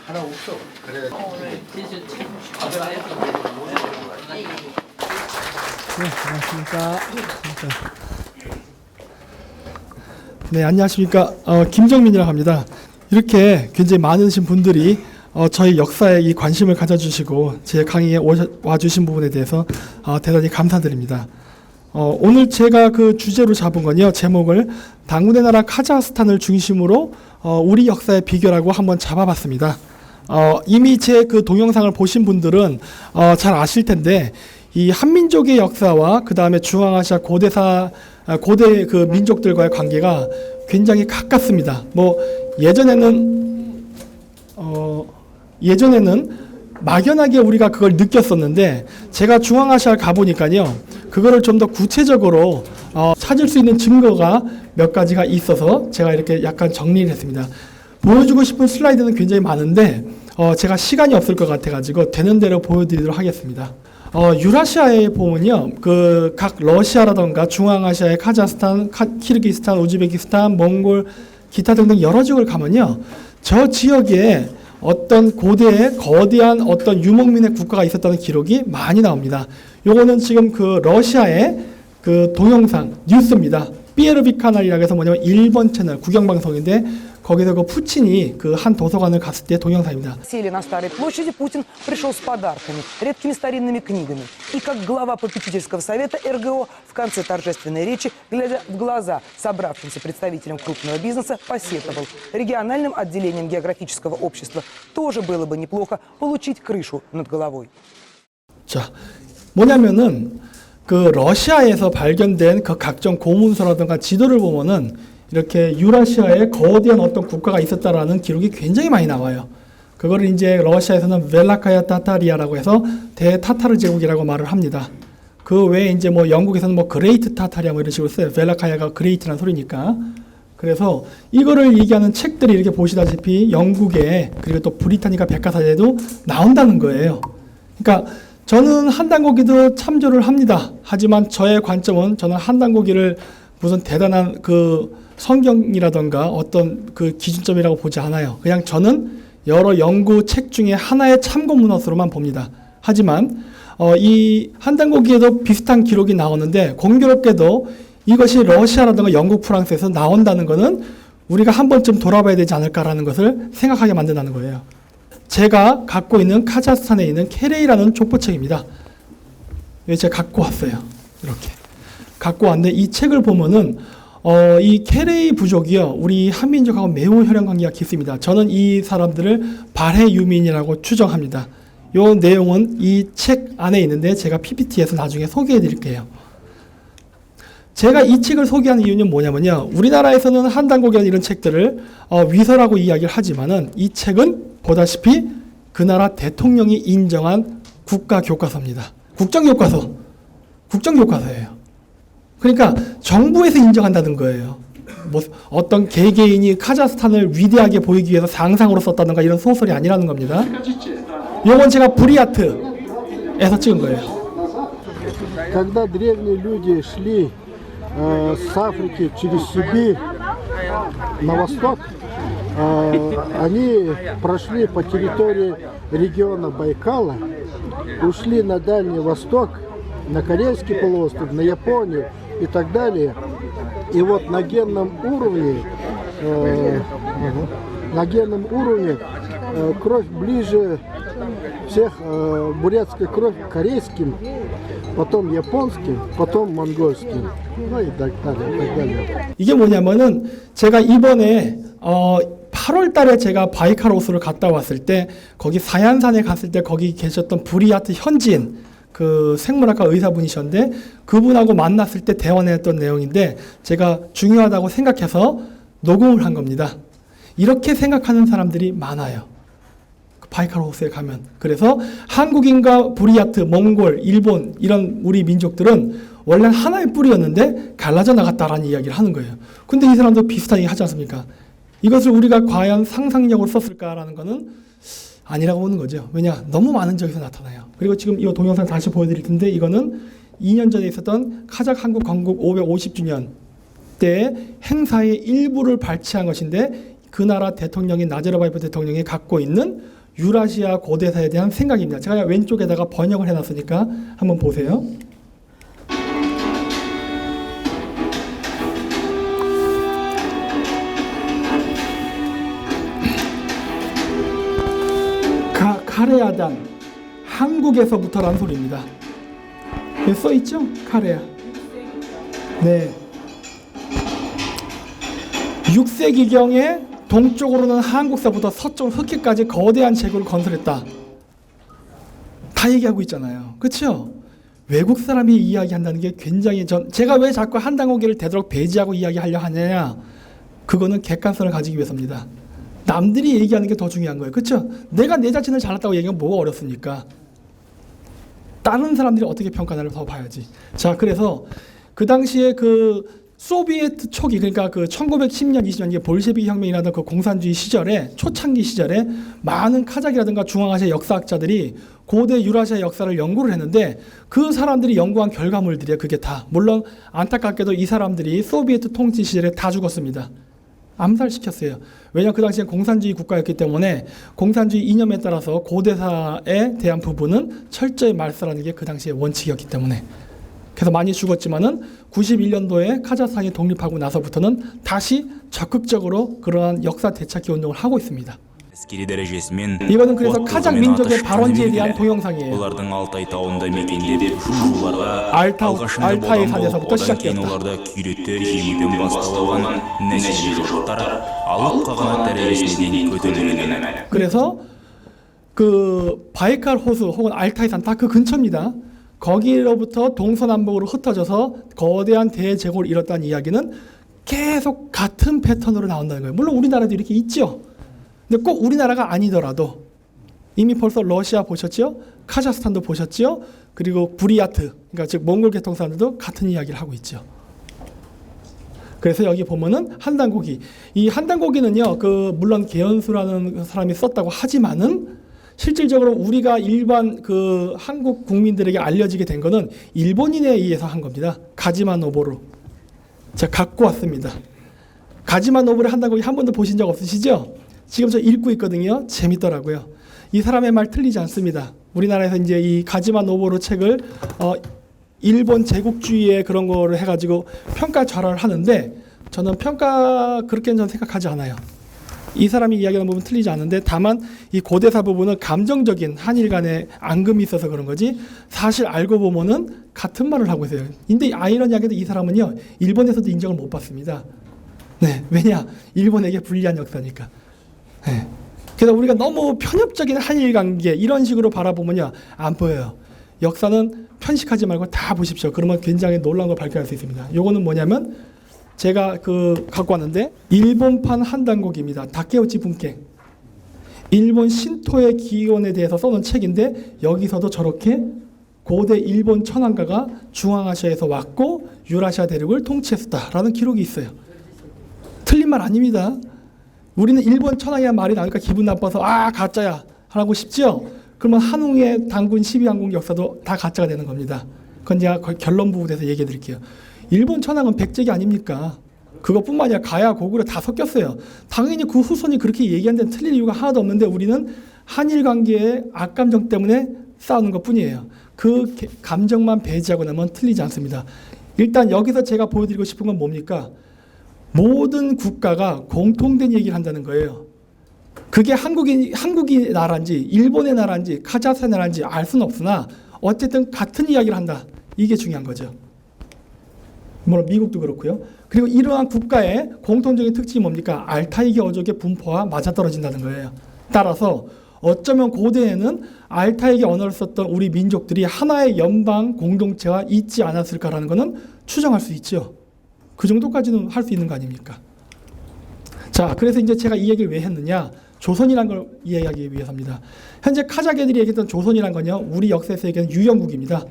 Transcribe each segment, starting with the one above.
하나 없어. 그래. 네, 안녕하십니까. 네, 안녕하십니까. 김정민이라고 합니다. 이렇게 굉장히 많으신 분들이 저희 역사에 이 관심을 가져주시고 제 강의에 와주신 부분에 대해서 대단히 감사드립니다. 오늘 제가 그 주제로 잡은 건요, 제목을 당군의 나라 카자흐스탄을 중심으로 우리 역사의 비교라고 한번 잡아봤습니다. 이미 제 그 동영상을 보신 분들은 잘 아실 텐데, 이 한민족의 역사와 그 다음에 중앙아시아 고대 그 민족들과의 관계가 굉장히 가깝습니다. 뭐 예전에는 막연하게 우리가 그걸 느꼈었는데, 제가 중앙아시아를 가보니까요, 그거를 좀 더 구체적으로 찾을 수 있는 증거가 몇 가지가 있어서 제가 이렇게 약간 정리를 했습니다. 보여주고 싶은 슬라이드는 굉장히 많은데 제가 시간이 없을 것 같아가지고 되는 대로 보여드리도록 하겠습니다. 유라시아에 보면요, 그 각 러시아라던가 중앙아시아의 카자흐스탄, 키르기스탄, 우즈베키스탄, 몽골, 기타 등등 여러 지역을 가면요, 저 지역에 어떤 고대의 거대한 어떤 유목민의 국가가 있었다는 기록이 많이 나옵니다. 요거는 지금 그 러시아의 그 동영상 뉴스입니다. 삐에르비 카날이라고 해서 뭐냐면 일본 채널 국영방송인데, 거기서 그 푸틴이 그 한 도서관을 갔을 때 동영상입니다. Сели на Старой площади, Путин пришел с подарками, редкими старинными книгами. И как глава попечительского совета РГО в конце торжественной речи, глядя в глаза собравшимся представителям крупного бизнеса, посетовал: региональным отделением географического общества тоже было бы неплохо получить крышу над головой. 자, 뭐냐면은 그 러시아에서 발견된 그 각종 고문서라든가 지도를 보면은 이렇게 유라시아에 거대한 어떤 국가가 있었다라는 기록이 굉장히 많이 나와요. 그거를 이제 러시아에서는 벨라카야 타타리아라고 해서 대타타르 제국이라고 말을 합니다. 그 외에 이제 뭐 영국에서는 뭐 그레이트 타타리아 뭐 이런 식으로 써요. 벨라카야가 그레이트라는 소리니까. 그래서 이거를 얘기하는 책들이 이렇게 보시다시피 영국에, 그리고 또 브리타니카 백과사전에도 나온다는 거예요. 그러니까 저는 한단고기도 참조를 합니다. 하지만 저의 관점은, 저는 한단고기를 무슨 대단한 그 성경이라던가 어떤 그 기준점이라고 보지 않아요. 그냥 저는 여러 연구 책 중에 하나의 참고 문헌으로만 봅니다. 하지만 이 한단고기에도 비슷한 기록이 나오는데, 공교롭게도 이것이 러시아라든가 영국, 프랑스에서 나온다는 것은 우리가 한 번쯤 돌아봐야 되지 않을까라는 것을 생각하게 만든다는 거예요. 제가 갖고 있는 카자흐스탄에 있는 케레이라는 족보책입니다. 제가 갖고 왔어요. 이렇게 갖고 왔는데, 이 책을 보면은 이 케레이 부족이요, 우리 한민족하고 매우 혈연 관계가 깊습니다. 저는 이 사람들을 발해 유민이라고 추정합니다. 요 내용은 이 책 안에 있는데 제가 PPT에서 나중에 소개해 드릴게요. 제가 이 책을 소개하는 이유는 뭐냐면요, 우리나라에서는 한단고기라는 이런 책들을 위서라고 이야기를 하지만은, 이 책은 보다시피 그 나라 대통령이 인정한 국가교과서입니다. 국정교과서예요. 그러니까 정부에서 인정한다는 거예요. 뭐 어떤 개개인이 카자흐스탄을 위대하게 보이기 위해서 상상으로 썼다든가 이런 소설이 아니라는 겁니다. 이건 제가 브리아트에서 찍은 거예요. Когда древние люди шли с Африки через Сибирь на восток, они прошли по территории региона Байкала, ушли на Дальний Восток, на Корейский полуостров, на Японию и так далее. И вот на генном уровне кровь ближе всех, бурятская кровь к корейским, потом японским, потом монгольским, ну и так далее. 이게 뭐냐면은, 제가 이번에 8월 달에 제가 바이카로스를 갔다 왔을 때, 거기 사얀산에 갔을 때 거기 계셨던 브리아트 현지인, 그 생물학과 의사분이셨는데, 그분하고 만났을 때 대화했던 내용인데, 제가 중요하다고 생각해서 녹음을 한 겁니다. 이렇게 생각하는 사람들이 많아요, 바이카로스에 가면. 그래서 한국인과 브리아트, 몽골, 일본 이런 우리 민족들은 원래 하나의 뿌리였는데 갈라져 나갔다라는 이야기를 하는 거예요. 근데 이 사람도 비슷한 얘기 하지 않습니까? 이것을 우리가 과연 상상력으로 썼을까라는 것은 아니라고 보는 거죠. 왜냐? 너무 많은 지역에서 나타나요. 그리고 지금 이 동영상 다시 보여드릴 텐데, 이거는 2년 전에 있었던 카자흐 한국 건국 550주년 때 행사의 일부를 발췌한 것인데, 그 나라 대통령인 나제르바예프 대통령이 갖고 있는 유라시아 고대사에 대한 생각입니다. 제가 왼쪽에다가 번역을 해놨으니까 한번 보세요. 카레아단, 한국에서부터라는 소리입니다. 여기 써있죠? 카레아. 네. 6세기경에 동쪽으로는 한국서부터 서쪽 흑해까지 거대한 제국을 건설했다. 다 얘기하고 있잖아요. 그렇죠? 외국 사람이 이야기한다는 게 굉장히 제가 왜 자꾸 한당고기를 되도록 배제하고 이야기하려 하느냐? 그거는 객관성을 가지기 위해서입니다. 남들이 얘기하는 게 더 중요한 거예요. 그렇죠? 내가 내 자신을 잘났다고 얘기하면 뭐가 어렵습니까? 다른 사람들이 어떻게 평가하는지 더 봐야지. 자, 그래서 그 당시에 그 소비에트 초기, 그러니까 그 1910년, 20년 볼셰비키 혁명이라든 그 공산주의 시절에, 초창기 시절에 많은 카자흐라든가 중앙아시아 역사학자들이 고대 유라시아 역사를 연구를 했는데 그 사람들이 연구한 결과물들이에요. 그게 다. 물론 안타깝게도 이 사람들이 소비에트 통치 시절에 다 죽었습니다. 암살시켰어요. 왜냐하면 그 당시엔 공산주의 국가였기 때문에 공산주의 이념에 따라서 고대사에 대한 부분은 철저히 말살하는 게 그 당시의 원칙이었기 때문에. 그래서 많이 죽었지만은 91년도에 카자흐스탄이 독립하고 나서부터는 다시 적극적으로 그러한 역사 되찾기 운동을 하고 있습니다. 이거는 그래서 카자흐 민족의 발원지에 대한 동영상이에요. 알타이 산에서부터 시작되었다. 그래서 그 바이칼 호수 혹은 알타이 산 다 그 근처입니다. 거기로부터 동서남북으로 흩어져서 거대한 대제국을 이뤘다는 이야기는 계속 같은 패턴으로 나온다는 거예요. 물론 우리나라도 이렇게 있죠. 근데 꼭 우리나라가 아니더라도 이미 벌써 러시아 보셨죠? 카자흐스탄도 보셨죠? 그리고 부리야트, 그러니까 즉 몽골 계통 사람들도 같은 이야기를 하고 있죠. 그래서 여기 보면은 한단고기. 이 한단고기는요, 물론 개연수라는 사람이 썼다고 하지만은 실질적으로 우리가 일반 그 한국 국민들에게 알려지게 된 거는 일본인에 의해서 한 겁니다. 가지마 노보루. 제가 갖고 왔습니다. 가지마 노보루 한단고기 한 번도 보신 적 없으시죠? 지금 저 읽고 있거든요. 재밌더라고요. 이 사람의 말 틀리지 않습니다. 우리나라에서 이제 이 가지마 노보루 책을 일본 제국주의의 그런 거를 해가지고 평가 절하를 하는데 저는 평가 그렇게는 저는 생각하지 않아요. 이 사람이 이야기하는 부분 틀리지 않은데 다만 이 고대사 부분은 감정적인 한일 간의 앙금이 있어서 그런 거지 사실 알고 보면은 같은 말을 하고 있어요. 근데 아이러니하게도 이 사람은요 일본에서도 인정을 못 받습니다. 네, 왜냐? 일본에게 불리한 역사니까. 네. 그래서 우리가 너무 편협적인 한일 관계 이런 식으로 바라보면요 안 보여요. 역사는 편식하지 말고 다 보십시오. 그러면 굉장히 놀라운 걸 발견할 수 있습니다. 요거는 뭐냐면 제가 갖고 왔는데 일본판 한단고기입니다. 다케우치 분케. 일본 신토의 기원에 대해서 써놓은 책인데 여기서도 저렇게 고대 일본 천황가가 중앙아시아에서 왔고 유라시아 대륙을 통치했었다라는 기록이 있어요. 틀린 말 아닙니다. 우리는 일본 천황이라는 말이 나오니까 기분 나빠서 가짜야 하고 싶죠. 그러면 한웅의 단군 12항공 역사도 다 가짜가 되는 겁니다. 그건 제가 결론 부분에서 얘기해 드릴게요. 일본 천황은 백제기 아닙니까? 그것뿐만 아니라 가야 고구려 다 섞였어요. 당연히 그 후손이 그렇게 얘기한 데는 틀릴 이유가 하나도 없는데 우리는 한일 관계의 악감정 때문에 싸우는 것뿐이에요. 그 감정만 배제하고 나면 틀리지 않습니다. 일단 여기서 제가 보여드리고 싶은 건 뭡니까? 모든 국가가 공통된 얘기를 한다는 거예요. 그게 한국이 나라인지 일본의 나라인지 카자흐스탄의 나라인지 알 수는 없으나 어쨌든 같은 이야기를 한다. 이게 중요한 거죠. 물론 미국도 그렇고요. 그리고 이러한 국가의 공통적인 특징이 뭡니까? 알타이계 어족의 분포와 맞아떨어진다는 거예요. 따라서 어쩌면 고대에는 알타이계 언어를 썼던 우리 민족들이 하나의 연방 공동체와 있지 않았을까라는 것은 추정할 수 있죠. 그 정도까지는 할 수 있는 거 아닙니까? 자, 그래서 이제 제가 이 얘기를 왜 했느냐? 조선이라는 걸 이해하기 위해서입니다. 현재 카자흐들이 얘기했던 조선이라는 건요, 우리 역사에서 얘기하는 유형국입니다.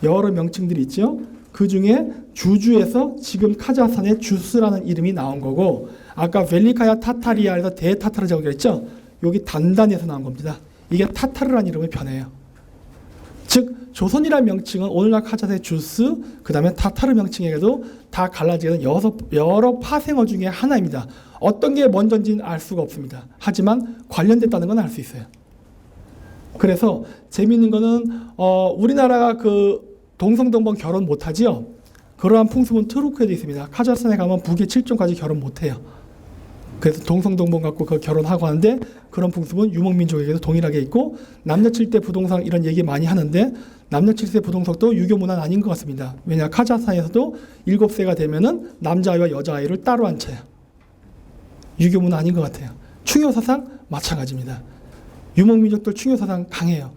여러 명칭들이 있죠. 그 중에 주주에서 지금 카자흐스탄의 주스라는 이름이 나온 거고, 아까 벨리카야 타타리아에서 대타타르 제국이라고 했죠. 여기 단단에서 나온 겁니다. 이게 타타르라는 이름의 변해요. 즉 조선이라는 명칭은 오늘날 카자흐의 주스, 그 다음에 타타르 명칭에도 다 갈라지는 여러 파생어 중에 하나입니다. 어떤 게 먼저인지는 알 수가 없습니다. 하지만 관련됐다는 건 알 수 있어요. 그래서 재미있는 거는 우리나라가 그 동성동본 결혼 못하지요. 그러한 풍습은 투르크에도 있습니다. 카자흐스탄에 가면 북의 7종까지 결혼 못해요. 그래서 동성동본 갖고 그 결혼하고 하는데 그런 풍습은 유목민족에게도 동일하게 있고 남녀 7대 부동상 이런 얘기 많이 하는데 남녀 7세 부동석도 유교 문화는 아닌 것 같습니다. 왜냐 카자흐스탄에서도 7세가 되면은 남자아이와 여자아이를 따로 앉혀요. 유교 문화 아닌 것 같아요. 충효 사상 마찬가지입니다. 유목민족들 충효 사상 강해요.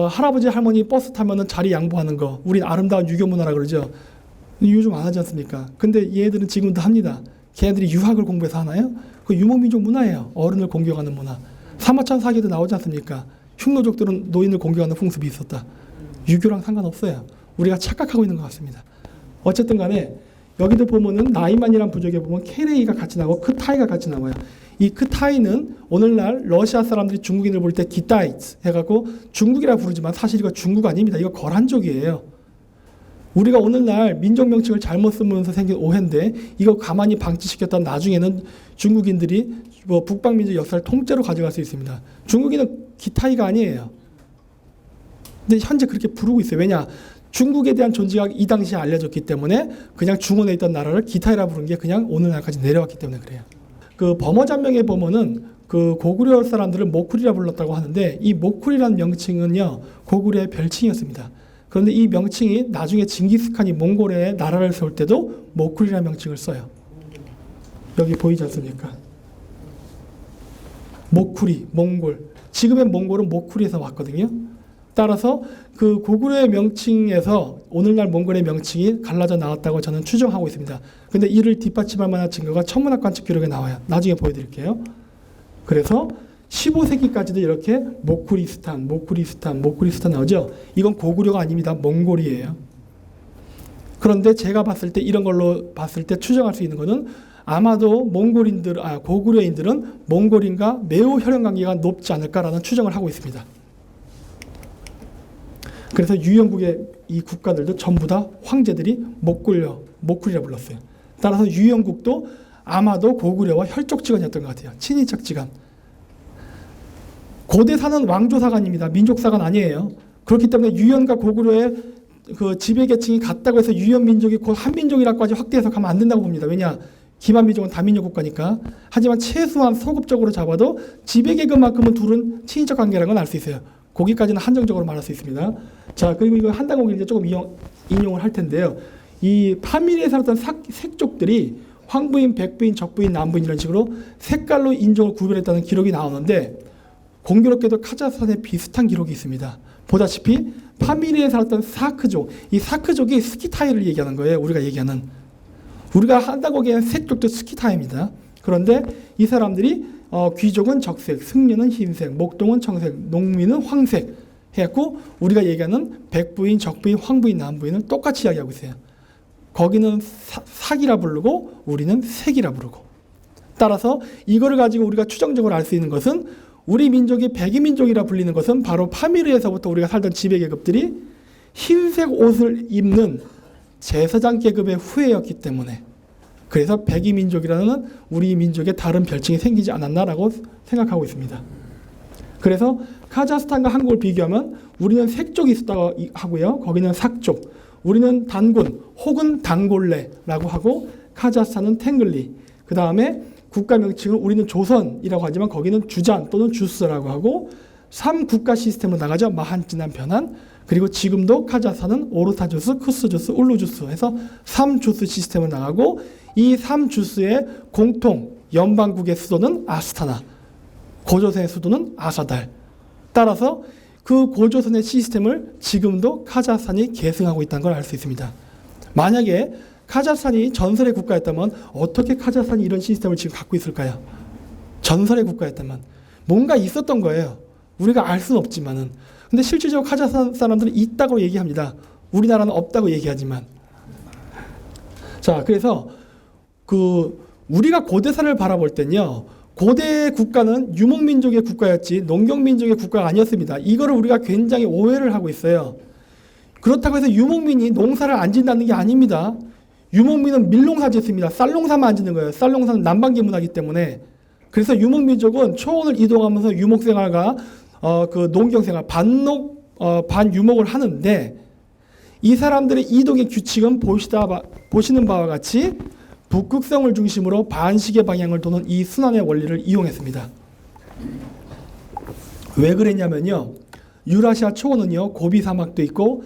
할아버지 할머니 버스 타면은 자리 양보하는 거 우린 아름다운 유교 문화라 그러죠. 요즘 안 하지 않습니까? 근데 얘들은 지금도 합니다. 걔네들이 유학을 공부해서 하나요? 그 유목민족 문화예요. 어른을 공경하는 문화. 사마천 사기도 나오지 않습니까? 흉노족들은 노인을 공경하는 풍습이 있었다. 유교랑 상관없어요. 우리가 착각하고 있는 것 같습니다. 어쨌든 간에 여기도 보면은 나이만이란 부족에 보면 케레이가 같이 나오고 크타이가 같이 나와요. 이 크타이는 오늘날 러시아 사람들이 중국인을 볼 때 기타이츠 해갖고 중국이라 부르지만 사실 이거 중국 아닙니다. 이거 거란족이에요. 우리가 오늘날 민족 명칭을 잘못 쓰면서 생긴 오해인데 이거 가만히 방치시켰던 나중에는 중국인들이 뭐 북방민족 역사를 통째로 가져갈 수 있습니다. 중국인은 기타이가 아니에요. 근데 현재 그렇게 부르고 있어요. 왜냐? 중국에 대한 존재가 이 당시에 알려졌기 때문에 그냥 중원에 있던 나라를 기타이라 부른 게 그냥 오늘날까지 내려왔기 때문에 그래요. 그 범어잔명에 보면은 그 고구려 사람들을 모쿠리라 불렀다고 하는데 이 모쿠리라는 명칭은요 고구려의 별칭이었습니다. 그런데 이 명칭이 나중에 징기스칸이 몽골에 나라를 세울 때도 모쿠리라는 명칭을 써요. 여기 보이지 않습니까? 모쿠리, 몽골. 지금의 몽골은 모쿠리에서 왔거든요. 따라서 그 고구려의 명칭에서 오늘날 몽골의 명칭이 갈라져 나왔다고 저는 추정하고 있습니다. 근데 이를 뒷받침할 만한 증거가 천문학 관측 기록에 나와요. 나중에 보여드릴게요. 그래서 15세기까지도 이렇게 모쿠리스탄 나오죠. 이건 고구려가 아닙니다. 몽골이에요. 그런데 제가 봤을 때 이런 걸로 봤을 때 추정할 수 있는 것은 아마도 고구려인들은 몽골인과 매우 혈연 관계가 높지 않을까라는 추정을 하고 있습니다. 그래서 유영국의 이 국가들도 전부 다 황제들이 모쿠리라 불렀어요. 따라서 유영국도 아마도 고구려와 혈족지간이었던 것 같아요. 친인척지간. 고대사는 왕조사관입니다. 민족사관 아니에요. 그렇기 때문에 유연과 고구려의 그 지배계층이 같다고 해서 유연민족이 곧 한민족이라고까지 확대해서 가면 안 된다고 봅니다. 왜냐? 기반민족은 다민족 국가니까. 하지만 최소한 소급적으로 잡아도 지배계급만큼은 둘은 친인척 관계라는 건 알 수 있어요. 거기까지는 한정적으로 말할 수 있습니다. 자, 그리고 이거 한 단어를 이제 조금 인용을 할 텐데요. 이 파밀리에 살았던 색족들이 황부인, 백부인, 적부인, 남부인 이런 식으로 색깔로 인종을 구별했다는 기록이 나오는데 공교롭게도 카자흐스탄에 비슷한 기록이 있습니다. 보다시피 파밀리에 살았던 사크족, 이 사크족이 스키타이를 얘기하는 거예요. 우리가 한다고 하기에는 색족도 스키타이입니다. 그런데 이 사람들이 귀족은 적색, 승려는 흰색, 목동은 청색, 농민은 황색 해갖고 우리가 얘기하는 백부인, 적부인, 황부인, 남부인을 똑같이 이야기하고 있어요. 거기는 사기라 부르고 우리는 색이라 부르고. 따라서 이거를 가지고 우리가 추정적으로 알 수 있는 것은 우리 민족이 백이민족이라 불리는 것은 바로 파미르에서부터 우리가 살던 지배계급들이 흰색 옷을 입는 제사장 계급의 후예였기 때문에 그래서 백이민족이라는 우리 민족의 다른 별칭이 생기지 않았나라고 생각하고 있습니다. 그래서 카자흐스탄과 한국을 비교하면 우리는 색족이 있었다고 하고요. 거기는 삭족, 우리는 단군 혹은 단골레라고 하고 카자흐스탄은 탱글리, 그 다음에 국가 명칭을 우리는 조선이라고 하지만 거기는 주잔 또는 주스라고 하고 3국가 시스템으로 나가죠. 마한찌난 변한. 그리고 지금도 카자흐스탄은 오르타주스, 쿠스주스, 울루주스 해서 3주스 시스템으로 나가고 이 3주스의 공통 연방국의 수도는 아스타나, 고조선의 수도는 아사달. 따라서 그 고조선의 시스템을 지금도 카자흐스탄이 계승하고 있다는 걸 알 수 있습니다. 만약에 카자흐스탄이 전설의 국가였다면 어떻게 카자흐스탄이 이런 시스템을 지금 갖고 있을까요? 전설의 국가였다면 뭔가 있었던 거예요. 우리가 알 수는 없지만은. 근데 실질적으로 카자흐스탄 사람들은 있다고 얘기합니다. 우리나라는 없다고 얘기하지만. 자, 그래서 우리가 고대사를 바라볼 때는요, 고대 국가는 유목민족의 국가였지 농경민족의 국가가 아니었습니다. 이거를 우리가 굉장히 오해를 하고 있어요. 그렇다고 해서 유목민이 농사를 안 짓는다는 게 아닙니다. 유목민은 밀농사 짓습니다. 쌀농사만 안 짓는 거예요. 쌀농사는 남방기 문화이기 때문에. 그래서 유목민족은 초원을 이동하면서 유목생활과 그 농경생활, 반유목을 하는데 이 사람들의 이동의 규칙은 보시는 바와 같이 북극성을 중심으로 반시계 방향을 도는 이 순환의 원리를 이용했습니다. 왜 그랬냐면요. 유라시아 초원은요, 고비 사막도 있고,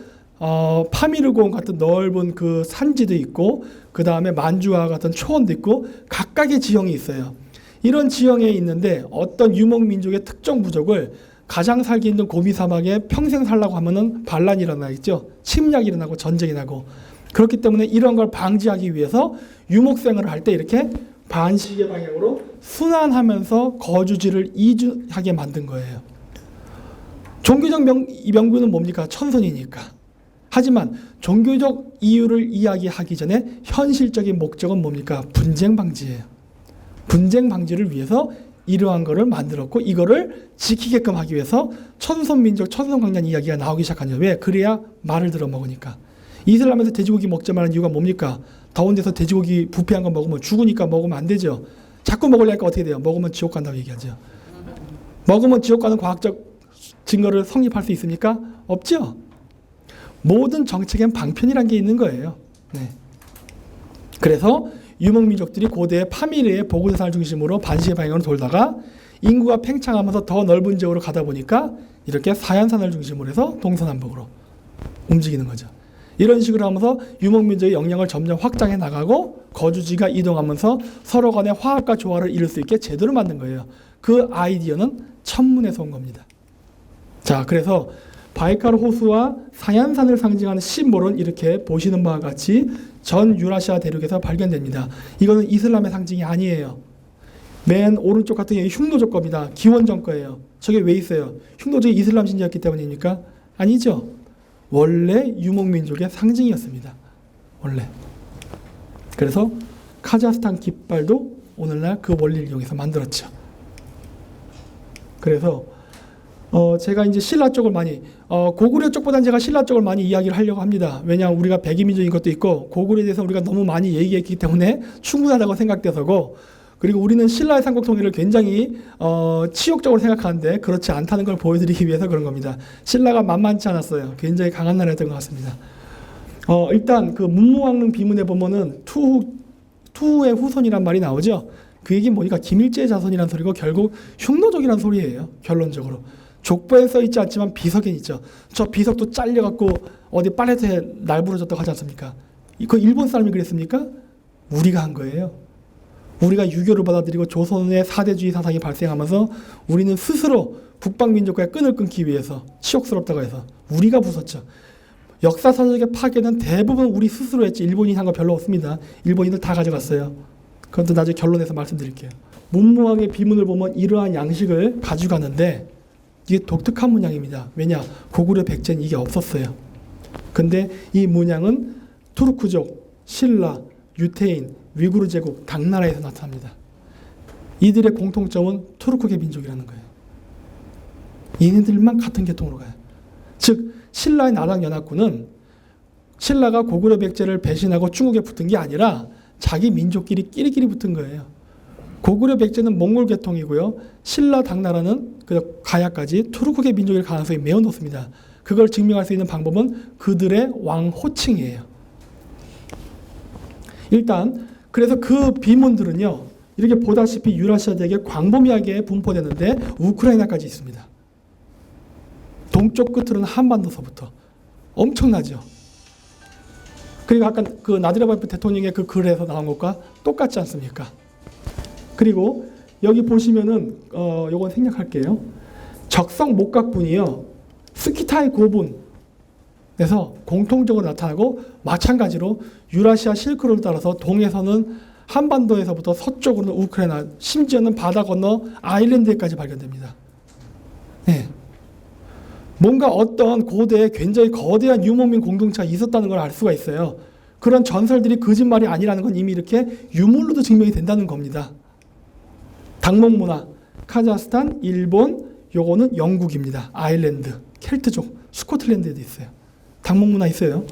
파미르고원 같은 넓은 그 산지도 있고, 그 다음에 만주와 같은 초원도 있고, 각각의 지형이 있어요. 이런 지형에 있는데 어떤 유목민족의 특정 부족을 가장 살기 힘든 고비 사막에 평생 살라고 하면은 반란이 일어나겠죠. 침략이 일어나고 전쟁이 나고. 그렇기 때문에 이런 걸 방지하기 위해서 유목생활을 할 때 이렇게 반시계 방향으로 순환하면서 거주지를 이주하게 만든 거예요. 종교적 명분은 뭡니까? 천선이니까. 하지만 종교적 이유를 이야기하기 전에 현실적인 목적은 뭡니까? 분쟁 방지예요. 분쟁 방지를 위해서 이러한 거를 만들었고 이거를 지키게끔 하기 위해서 천손민족, 천손강단 이야기가 나오기 시작하죠. 왜? 그래야 말을 들어먹으니까. 이슬람에서 돼지고기 먹지 말라는 이유가 뭡니까? 더운 데서 돼지고기 부패한 거 먹으면 죽으니까 먹으면 안 되죠. 자꾸 먹으려니까 어떻게 돼요? 먹으면 지옥 간다고 얘기하죠. 먹으면 지옥 가는 과학적 증거를 성립할 수 있습니까? 없죠. 모든 정책엔 방편이란 게 있는 거예요. 네. 그래서 유목민족들이 고대의 파미르의 보건산을 중심으로 반시계 방향으로 돌다가 인구가 팽창하면서 더 넓은 지역으로 가다 보니까 이렇게 사얀산을 중심으로 해서 동서남북으로 움직이는 거죠. 이런 식으로 하면서 유목민족의 영향을 점점 확장해 나가고 거주지가 이동하면서 서로 간의 화합과 조화를 이룰 수 있게 제도를 만든 거예요. 그 아이디어는 천문에서 온 겁니다. 자, 그래서 바이칼 호수와 사얀산을 상징하는 심볼은 이렇게 보시는 바와 같이 전 유라시아 대륙에서 발견됩니다. 이거는 이슬람의 상징이 아니에요. 맨 오른쪽 같은 경우 흉노족 겁니다. 기원전 거예요. 저게 왜 있어요? 흉노족이 이슬람 신자였기 때문입니까? 아니죠. 원래 유목민족의 상징이었습니다. 원래. 그래서 카자흐스탄 깃발도 오늘날 그 원리를 이용해서 만들었죠. 그래서 제가 이제 신라 쪽을 많이 고구려 쪽보다는 제가 신라 쪽을 많이 이야기를 하려고 합니다. 왜냐하면 우리가 백이민족인 것도 있고 고구려에 대해서 우리가 너무 많이 얘기했기 때문에 충분하다고 생각돼서고 그리고 우리는 신라의 삼국통일을 굉장히 치욕적으로 생각하는데 그렇지 않다는 걸 보여드리기 위해서 그런 겁니다. 신라가 만만치 않았어요. 굉장히 강한 나라였던 것 같습니다. 일단 그 문무왕릉 비문에 보면은 투후의 후손이란 말이 나오죠. 그 얘기는 뭐니까 김일제의 자손이란 소리고 결국 흉노족이란 소리예요. 결론적으로. 족보에 써있지 않지만 비석에 있죠. 저 비석도 잘려갖고 어디 빨래터에 날부러졌다고 하지 않습니까? 그 일본 사람이 그랬습니까? 우리가 한 거예요. 우리가 유교를 받아들이고 조선의 사대주의 사상이 발생하면서 우리는 스스로 북방민족과의 끈을 끊기 위해서 치욕스럽다고 해서 우리가 부쉈죠. 역사서적의 파괴는 대부분 우리 스스로 했지 일본인이 한 거 별로 없습니다. 일본인들 다 가져갔어요. 그것도 나중에 결론에서 말씀드릴게요. 문무왕의 비문을 보면 이러한 양식을 가져가는데 이게 독특한 문양입니다. 왜냐? 고구려 백제는 이게 없었어요. 근데 이 문양은 투르크족, 신라, 유태인, 위구르 제국, 당나라에서 나타납니다. 이들의 공통점은 투르크계 민족이라는 거예요. 얘네들만 같은 계통으로 가요. 즉 신라의 나락연합군은 신라가 고구려 백제를 배신하고 중국에 붙은 게 아니라 자기 민족끼리 끼리끼리 붙은 거예요. 고구려 백제는 몽골 계통이고요. 신라 당나라는 그 가야까지 투르크계 민족일 가능성이 매우 높습니다. 그걸 증명할 수 있는 방법은 그들의 왕 호칭이에요. 일단 그래서 그 비문들은요. 이렇게 보다시피 유라시아 대륙에 광범위하게 분포되는데 우크라이나까지 있습니다. 동쪽 끝으로는 한반도서부터 엄청나죠. 그리고 아까 그 나디라바예프 대통령의 그 글에서 나온 것과 똑같지 않습니까? 그리고 여기 보시면은 요건 생략할게요. 적성 목각분이요. 스키타이 고분에서 공통적으로 나타나고 마찬가지로 유라시아 실크로를 따라서 동에서는 한반도에서부터 서쪽으로는 우크라이나 심지어는 바다 건너 아일랜드에까지 발견됩니다. 네. 뭔가 어떤 고대에 굉장히 거대한 유목민 공동체가 있었다는 걸 알 수가 있어요. 그런 전설들이 거짓말이 아니라는 건 이미 이렇게 유물로도 증명이 된다는 겁니다. 당목 문화, 카자흐스탄, 일본, 요거는 영국입니다. 아일랜드, 켈트족, 스코틀랜드에도 있어요. 당목 문화 있어요.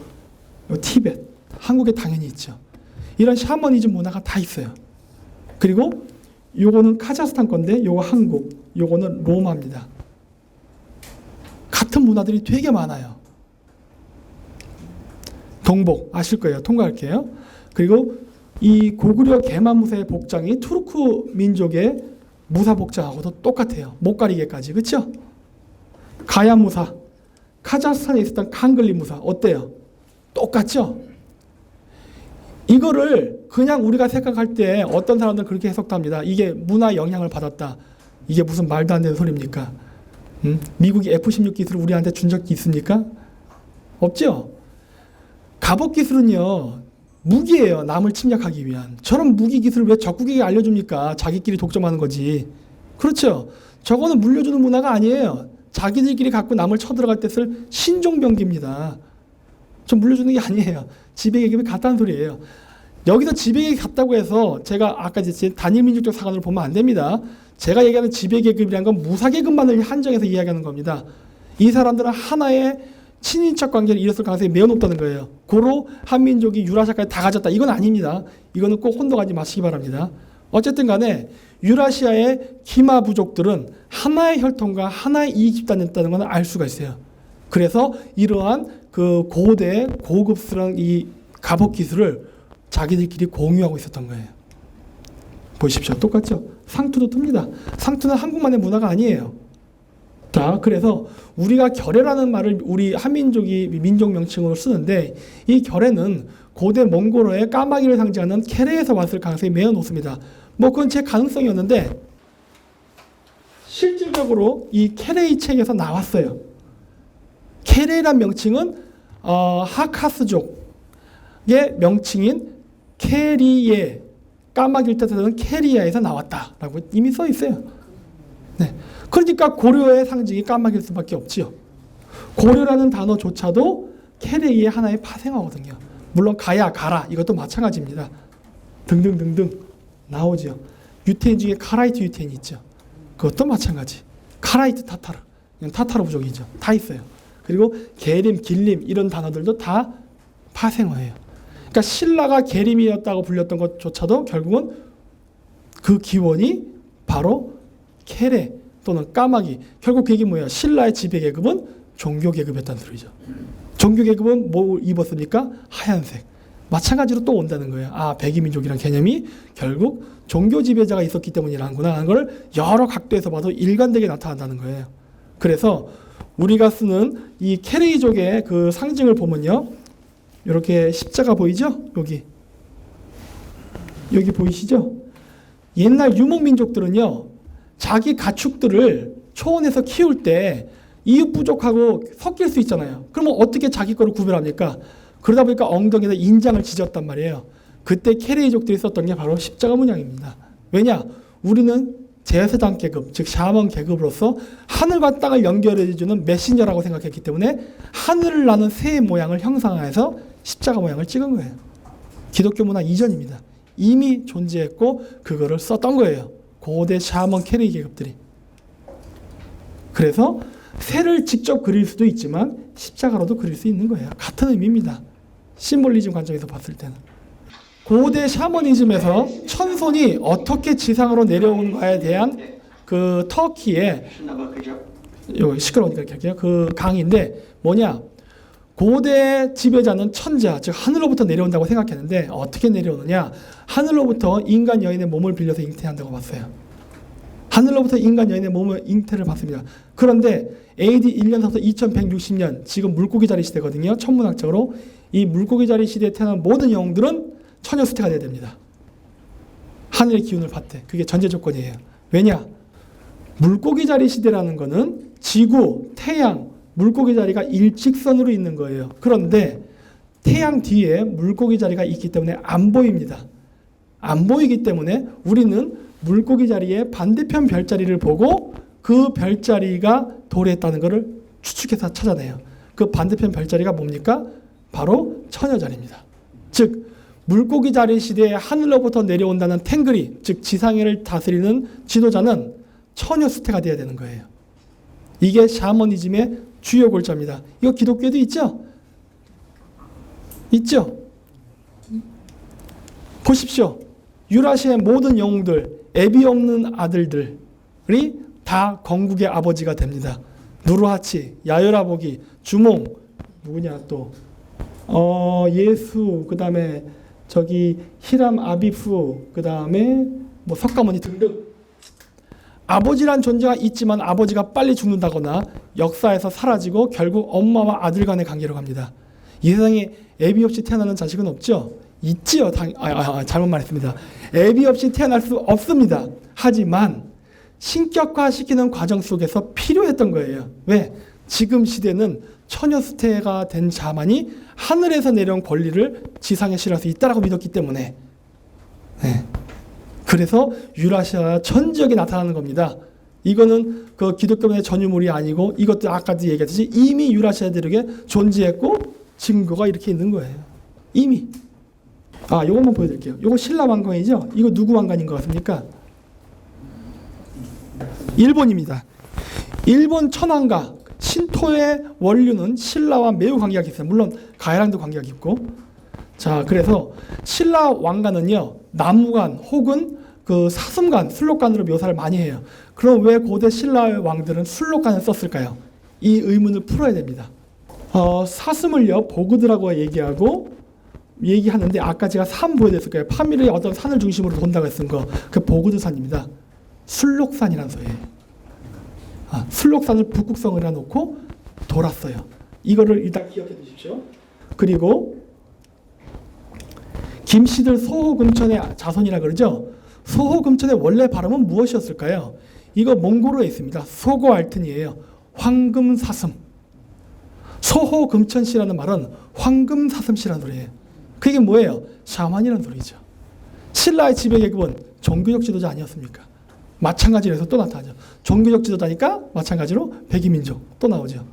요 티벳, 한국에 당연히 있죠. 이런 샤머니즘 문화가 다 있어요. 그리고 요거는 카자흐스탄 건데 요거 한국, 요거는 로마입니다. 같은 문화들이 되게 많아요. 동복 아실 거예요. 통과할게요. 그리고 이 고구려 게마무사의 복장이 투르크 민족의 무사 복장하고도 똑같아요. 못 가리개까지. 그렇죠? 가야무사, 카자흐스탄에 있었던 칸글리 무사 어때요? 똑같죠? 이거를 그냥 우리가 생각할 때 어떤 사람들은 그렇게 해석도 합니다. 이게 문화 영향을 받았다. 이게 무슨 말도 안 되는 소리입니까? 미국이 F-16 기술을 우리한테 준 적이 있습니까? 없죠? 갑옷 기술은요, 무기예요. 남을 침략하기 위한. 저런 무기 기술을 왜 적국에게 알려줍니까? 자기끼리 독점하는 거지. 그렇죠? 저거는 물려주는 문화가 아니에요. 자기들끼리 갖고 남을 쳐들어갈 때 쓸 신종병기입니다. 좀 물려주는 게 아니에요. 지배계급이 같다는 소리예요. 여기서 지배계급이 같다고 해서 제가 아까 이제 단일민족적 사관을 보면 안 됩니다. 제가 얘기하는 지배계급이라는 건 무사계급만을 한정해서 이야기하는 겁니다. 이 사람들은 하나의 친인척 관계를 이뤘을 가능성이 매우 높다는 거예요. 고로 한민족이 유라시아까지 다 가졌다. 이건 아닙니다. 이거는 꼭 혼동하지 마시기 바랍니다. 어쨌든 간에 유라시아의 기마 부족들은 하나의 혈통과 하나의 이익 집단이었다는 것을 알 수가 있어요. 그래서 이러한 그 고대 고급스러운 이 갑옷 기술을 자기들끼리 공유하고 있었던 거예요. 보십시오. 똑같죠? 상투도 틉니다. 상투는 한국만의 문화가 아니에요. 자, 그래서 우리가 결해라는 말을 우리 한민족이 민족 명칭으로 쓰는데 이 결해는 고대 몽골어의 까마귀를 상징하는 케레에서 왔을 가능성이 매우 높습니다. 뭐 그건 제 가능성이었는데 실질적으로 이 케레이 책에서 나왔어요. 케레이란 명칭은 하카스족의 명칭인 케리에, 까마귀를 뜻하는 케리아에서 나왔다라고 이미 써 있어요. 네. 그러니까 고려의 상징이 까마귀일 수밖에 없지요. 고려라는 단어조차도 케레이의 하나의 파생어거든요. 물론 가야, 가라 이것도 마찬가지입니다. 등등등등 나오죠. 유태인 중에 카라이트 유태인이 있죠. 그것도 마찬가지. 카라이트 타타르, 타타르 부족이죠. 다 있어요. 그리고 게림, 길림 이런 단어들도 다 파생어예요. 그러니까 신라가 게림이었다고 불렸던 것조차도 결국은 그 기원이 바로 케레 또는 까마귀. 결국 그 얘기 뭐예요? 신라의 지배계급은 종교계급이었다는 소리죠. 종교계급은 뭐 입었습니까? 하얀색. 마찬가지로 또 온다는 거예요. 아, 백이민족이라는 개념이 결국 종교 지배자가 있었기 때문이라는구나 하는 걸 여러 각도에서 봐도 일관되게 나타난다는 거예요. 그래서 우리가 쓰는 이 케레이족의 그 상징을 보면요. 이렇게 십자가 보이죠? 여기 보이시죠? 옛날 유목민족들은요. 자기 가축들을 초원에서 키울 때 이웃 부족하고 섞일 수 있잖아요. 그러면 어떻게 자기 거를 구별합니까? 그러다 보니까 엉덩이에다 인장을 지졌단 말이에요. 그때 케레이족들이 썼던 게 바로 십자가 문양입니다. 왜냐? 우리는 제사장 계급, 즉 샤먼 계급으로서 하늘과 땅을 연결해주는 메신저라고 생각했기 때문에 하늘을 나는 새의 모양을 형상화해서 십자가 모양을 찍은 거예요. 기독교 문화 이전입니다. 이미 존재했고 그거를 썼던 거예요. 고대 샤먼 케레이 계급들이. 그래서 새를 직접 그릴 수도 있지만 십자가로도 그릴 수 있는 거예요. 같은 의미입니다. 심볼리즘 관점에서 봤을 때는. 고대 샤머니즘에서 천손이 어떻게 지상으로 내려온가에 대한 그 터키의 시끄러우니까 이렇게 할게요. 그 강의인데 뭐냐? 고대 지배자는 천자, 즉 하늘로부터 내려온다고 생각했는데 어떻게 내려오느냐? 하늘로부터 인간 여인의 몸을 빌려서 잉태한다고 봤어요. 하늘로부터 인간 여인의 몸을 잉태를 받습니다. 그런데 AD 1년부터 2160년, 지금 물고기 자리 시대거든요. 천문학적으로. 이 물고기 자리 시대에 태어난 모든 영웅들은 처녀 수태가 돼야 됩니다. 하늘의 기운을 받대. 그게 전제 조건이에요. 왜냐? 물고기 자리 시대라는 거는 지구, 태양, 물고기 자리가 일직선으로 있는 거예요. 그런데 태양 뒤에 물고기 자리가 있기 때문에 안 보입니다. 안 보이기 때문에 우리는 물고기 자리의 반대편 별자리를 보고 그 별자리가 도래했다는 것을 추측해서 찾아내요. 그 반대편 별자리가 뭡니까? 바로 처녀 자리입니다. 즉 물고기 자리 시대에 하늘로부터 내려온다는 탱그리, 즉 지상계를 다스리는 지도자는 처녀 수태가 되어야 되는 거예요. 이게 샤머니즘의 주요 골자입니다. 이거 기독교에도 있죠? 있죠? 보십시오. 유라시아의 모든 영웅들, 애비 없는 아들들이 다 건국의 아버지가 됩니다. 누르하치, 야요라보기, 주몽, 누구냐 또 예수, 그 다음에 저기 히람 아비프, 그 다음에 뭐 석가모니 등등. 아버지란 존재가 있지만 아버지가 빨리 죽는다거나 역사에서 사라지고 결국 엄마와 아들 간의 관계로 갑니다. 이 세상에 애비 없이 태어나는 자식은 없죠? 있지요. 잘못 말했습니다. 애비 없이 태어날 수 없습니다. 하지만 신격화시키는 과정 속에서 필요했던 거예요. 왜? 지금 시대는 처녀 수태가 된 자만이 하늘에서 내려온 권리를 지상에 실을 수 있다라고 믿었기 때문에 네. 그래서 유라시아 전 지역에 나타나는 겁니다. 이거는 그 기독교의 전유물이 아니고 이것도 아까도 얘기했듯이 이미 유라시아 대륙에 존재했고 증거가 이렇게 있는 거예요. 이미. 요거 한번 보여드릴게요. 요거 신라 왕관이죠? 이거 누구 왕관인 것 같습니까? 일본입니다. 일본 천황가 신토의 원류는 신라와 매우 관계가 깊습니다. 물론 가야랑도 관계가 깊고. 자, 그래서 신라 왕관은요 나무관 혹은 그 사슴관, 술록관으로 묘사를 많이 해요. 그럼 왜 고대 신라의 왕들은 술록관을 썼을까요? 이 의문을 풀어야 됩니다. 사슴을요 보그드라고 얘기하는데 아까 제가 산 보여드렸을 거예요. 파밀의 어떤 산을 중심으로 돈다고 했던 거, 그 보그드산입니다. 술록산이라는 소리예요. 술록산을 북극성을 해놓고 돌았어요. 이거를 일단 기억해 두십시오. 그리고 김씨들 소호금천의 자손이라 그러죠. 소호금천의 원래 발음은 무엇이었을까요? 이거 몽골어에 있습니다. 소고알튼이에요. 황금사슴. 소호금천씨라는 말은 황금사슴씨라는 소리예요. 그게 뭐예요? 샤만이라는 소리죠. 신라의 지배계급은 종교적 지도자 아니었습니까? 마찬가지로 해서 또 나타나죠. 종교적 지도자니까 마찬가지로 백이민족 또 나오죠.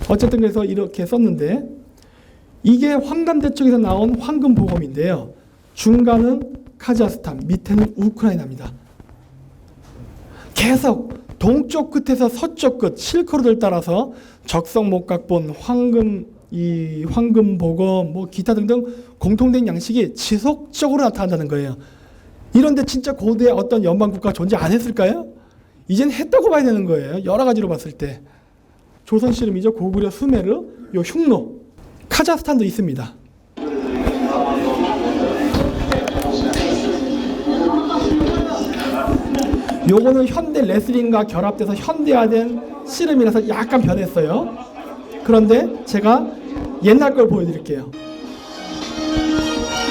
어쨌든 그래서 이렇게 썼는데 이게 황감대 쪽에서 나온 황금보검인데요. 중간은 카자흐스탄, 밑에는 우크라이나입니다. 계속 동쪽 끝에서 서쪽 끝 실크로드를 따라서 적성목각본, 황금보검, 뭐 기타 등등 공통된 양식이 지속적으로 나타난다는 거예요. 이런데 진짜 고대 어떤 연방국가 존재 안 했을까요? 이젠 했다고 봐야 되는 거예요. 여러 가지로 봤을 때. 조선 씨름이죠. 고구려 수메르, 요 흉노, 카자흐스탄도 있습니다. 요거는 현대 레슬링과 결합돼서 현대화된 씨름이라서 약간 변했어요. 그런데 제가 옛날 걸 보여드릴게요.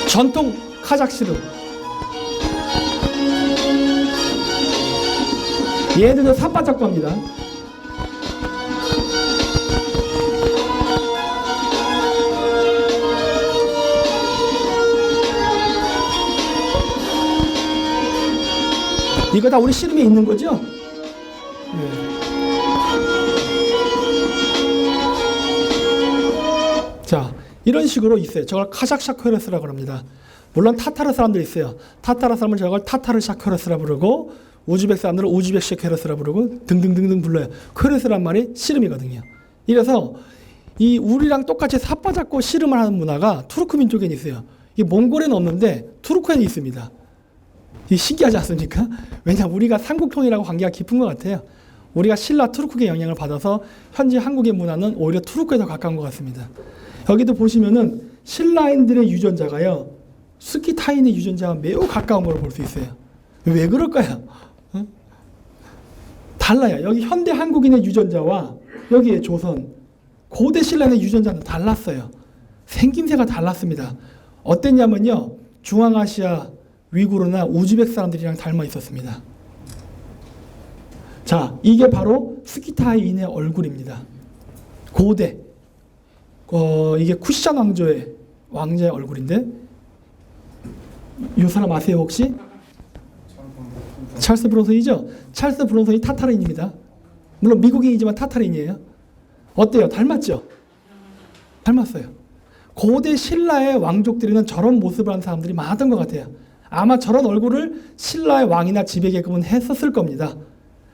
전통 카자흐 씨름. 얘들은 삿바짝 겁니다. 이거 다 우리 씨름에 있는 거죠? 네. 자, 이런 식으로 있어요. 저걸 카자흐 샤크레스라고 합니다. 물론 타타르 사람들이 있어요. 타타르 사람은 저걸 타타르 샤크레스라고 부르고 우즈벡 사람들은 우즈벡 샤크레스라고 부르고 등등등등 불러요. 크레스란 말이 씨름이거든요. 이래서 이 우리랑 똑같이 삿바 잡고 씨름을 하는 문화가 투르크 민족에는 있어요. 이게 몽골에는 없는데 투르크에는 있습니다. 이 신기하지 않습니까? 왜냐하면 우리가 삼국통일하고 관계가 깊은 것 같아요. 우리가 신라 투르크의 영향을 받아서 현재 한국의 문화는 오히려 투르크에 더 가까운 것 같습니다. 여기도 보시면은 신라인들의 유전자가요, 스키타인의 유전자와 매우 가까운 걸 볼 수 있어요. 왜 그럴까요? 달라요. 여기 현대 한국인의 유전자와 여기에 조선, 고대 신라의 유전자는 달랐어요. 생김새가 달랐습니다. 어땠냐면요, 중앙아시아, 위구르나 우즈벡 사람들이랑 닮아 있었습니다. 자, 이게 바로 스키타인의 얼굴입니다. 고대. 이게 쿠시잔 왕자의 얼굴인데, 이 사람 아세요 혹시? 찰스 브론슨이죠? 찰스 브론슨이 타타르인입니다. 물론 미국인이지만 타타르인이에요. 어때요? 닮았죠? 닮았어요. 고대 신라의 왕족들에는 저런 모습을 하는 사람들이 많았던 것 같아요. 아마 저런 얼굴을 신라의 왕이나 지배계급은 했었을 겁니다.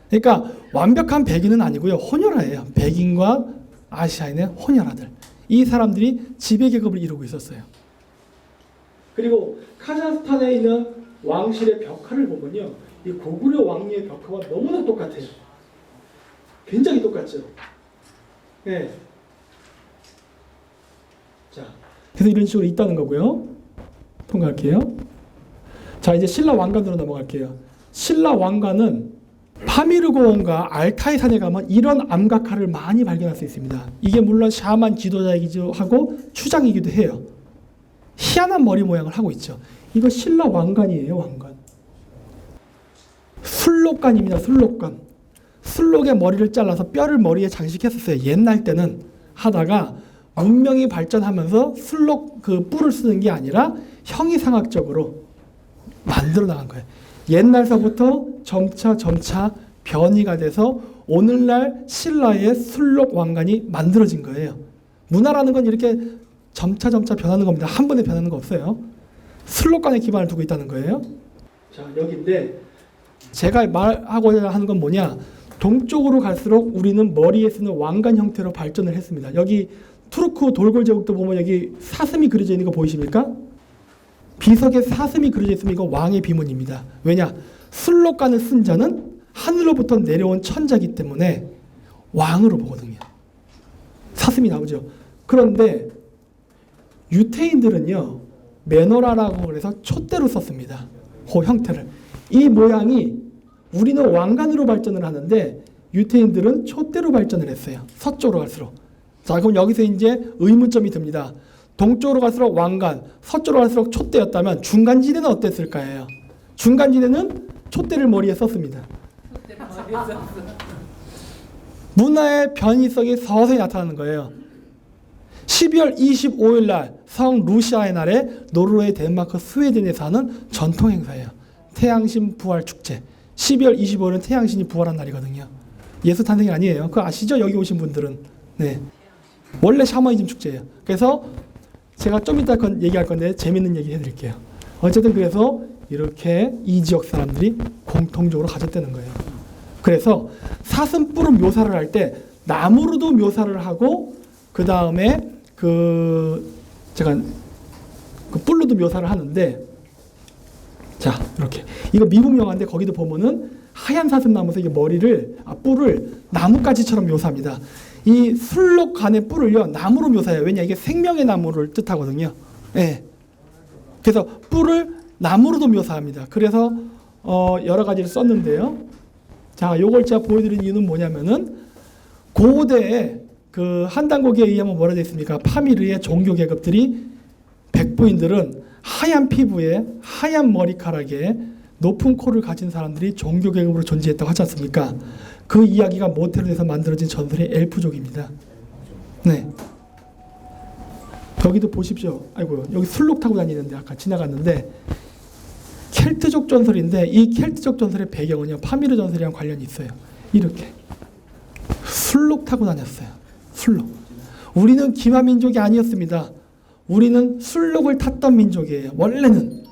그러니까 완벽한 백인은 아니고요. 혼혈아예요. 백인과 아시아인의 혼혈아들. 이 사람들이 지배계급을 이루고 있었어요. 그리고 카자흐스탄에 있는 왕실의 벽화를 보면요. 이 고구려 왕리의 벽화와 너무나 똑같아요. 굉장히 똑같죠. 네. 자, 그래서 이런 식으로 있다는 거고요. 통과할게요. 자, 이제 신라 왕관으로 넘어갈게요. 신라 왕관은 파미르고원과 알타이 산에 가면 이런 암각화를 많이 발견할 수 있습니다. 이게 물론 샤만 지도자이기도 하고 추장이기도 해요. 희한한 머리 모양을 하고 있죠. 이거 신라 왕관이에요. 왕관. 술록관입니다. 술록관. 술록의 머리를 잘라서 뼈를 머리에 장식했었어요. 옛날 때는 하다가 문명이 발전하면서 술록 그 뿔을 쓰는 게 아니라 형이상학적으로 만들어 나간 거예요. 옛날서부터 점차 변이가 돼서 오늘날 신라의 술록 왕관이 만들어진 거예요. 문화라는 건 이렇게 점차 변하는 겁니다. 한 번에 변하는 거 없어요. 술록관에 기반을 두고 있다는 거예요. 자, 여기인데 제가 말하고자 하는 건 뭐냐? 동쪽으로 갈수록 우리는 머리에 쓰는 왕관 형태로 발전을 했습니다. 여기 투르크 돌골 제국도 보면 여기 사슴이 그려져 있는 거 보이십니까? 비석에 사슴이 그려져 있으면 이거 왕의 비문입니다. 왜냐? 술록관을 쓴 자는 하늘로부터 내려온 천자이기 때문에 왕으로 보거든요. 사슴이 나오죠. 그런데 유태인들은요, 메노라라고 그래서 촛대로 썼습니다. 그 형태를. 이 모양이 우리는 왕관으로 발전을 하는데 유태인들은 촛대로 발전을 했어요. 서쪽으로 갈수록. 자, 그럼 여기서 이제 의문점이 듭니다. 동쪽으로 갈수록 왕관, 서쪽으로 갈수록 촛대였다면 중간지대는 어땠을까요? 중간지대는 촛대를 머리에 썼습니다. 문화의 변이성이 서서히 나타나는 거예요. 12월 25일 날 성 루시아의 날에 노르웨이, 덴마크, 스웨덴에서 하는 전통 행사예요. 태양신 부활 축제. 12월 25일은 태양신이 부활한 날이거든요. 예수 탄생이 아니에요. 그거 아시죠? 여기 오신 분들은. 네. 원래 샤머니즘 축제예요. 그래서 제가 좀 이따 얘기할 건데 재밌는 얘기 해드릴게요. 어쨌든 그래서 이렇게 이 지역 사람들이 공통적으로 가졌다는 거예요. 그래서 사슴뿔을 묘사를 할 때 나무로도 묘사를 하고 그 다음에 제가 그 뿔로도 묘사를 하는데, 자, 이렇게 이거 미국 영화인데 거기도 보면은 하얀 사슴나무에서 이게 뿔을 나뭇가지처럼 묘사합니다. 이 술록간의 뿔을요 나무로 묘사해요. 왜냐, 이게 생명의 나무를 뜻하거든요. 예. 그래서 뿔을 나무로도 묘사합니다. 그래서 여러 가지를 썼는데요. 자, 요걸 제가 보여드린 이유는 뭐냐면은 고대에 그 한단고기에 의하면 뭐라 되어 있습니까? 파미르의 종교 계급들이 백부인들은 하얀 피부에 하얀 머리카락에 높은 코를 가진 사람들이 종교 계급으로 존재했다고 하지 않습니까? 그 이야기가 모태로 돼서 만들어진 전설의 엘프족입니다. 네. 여기도 보십시오. 아이고, 여기 술록 타고 다니는데 아까 지나갔는데 켈트족 전설인데 이 켈트족 전설의 배경은요 파미르 전설이랑 관련이 있어요. 이렇게 술록 타고 다녔어요. 술록. 우리는 기마 민족이 아니었습니다. 우리는 술록을 탔던 민족이에요. 원래는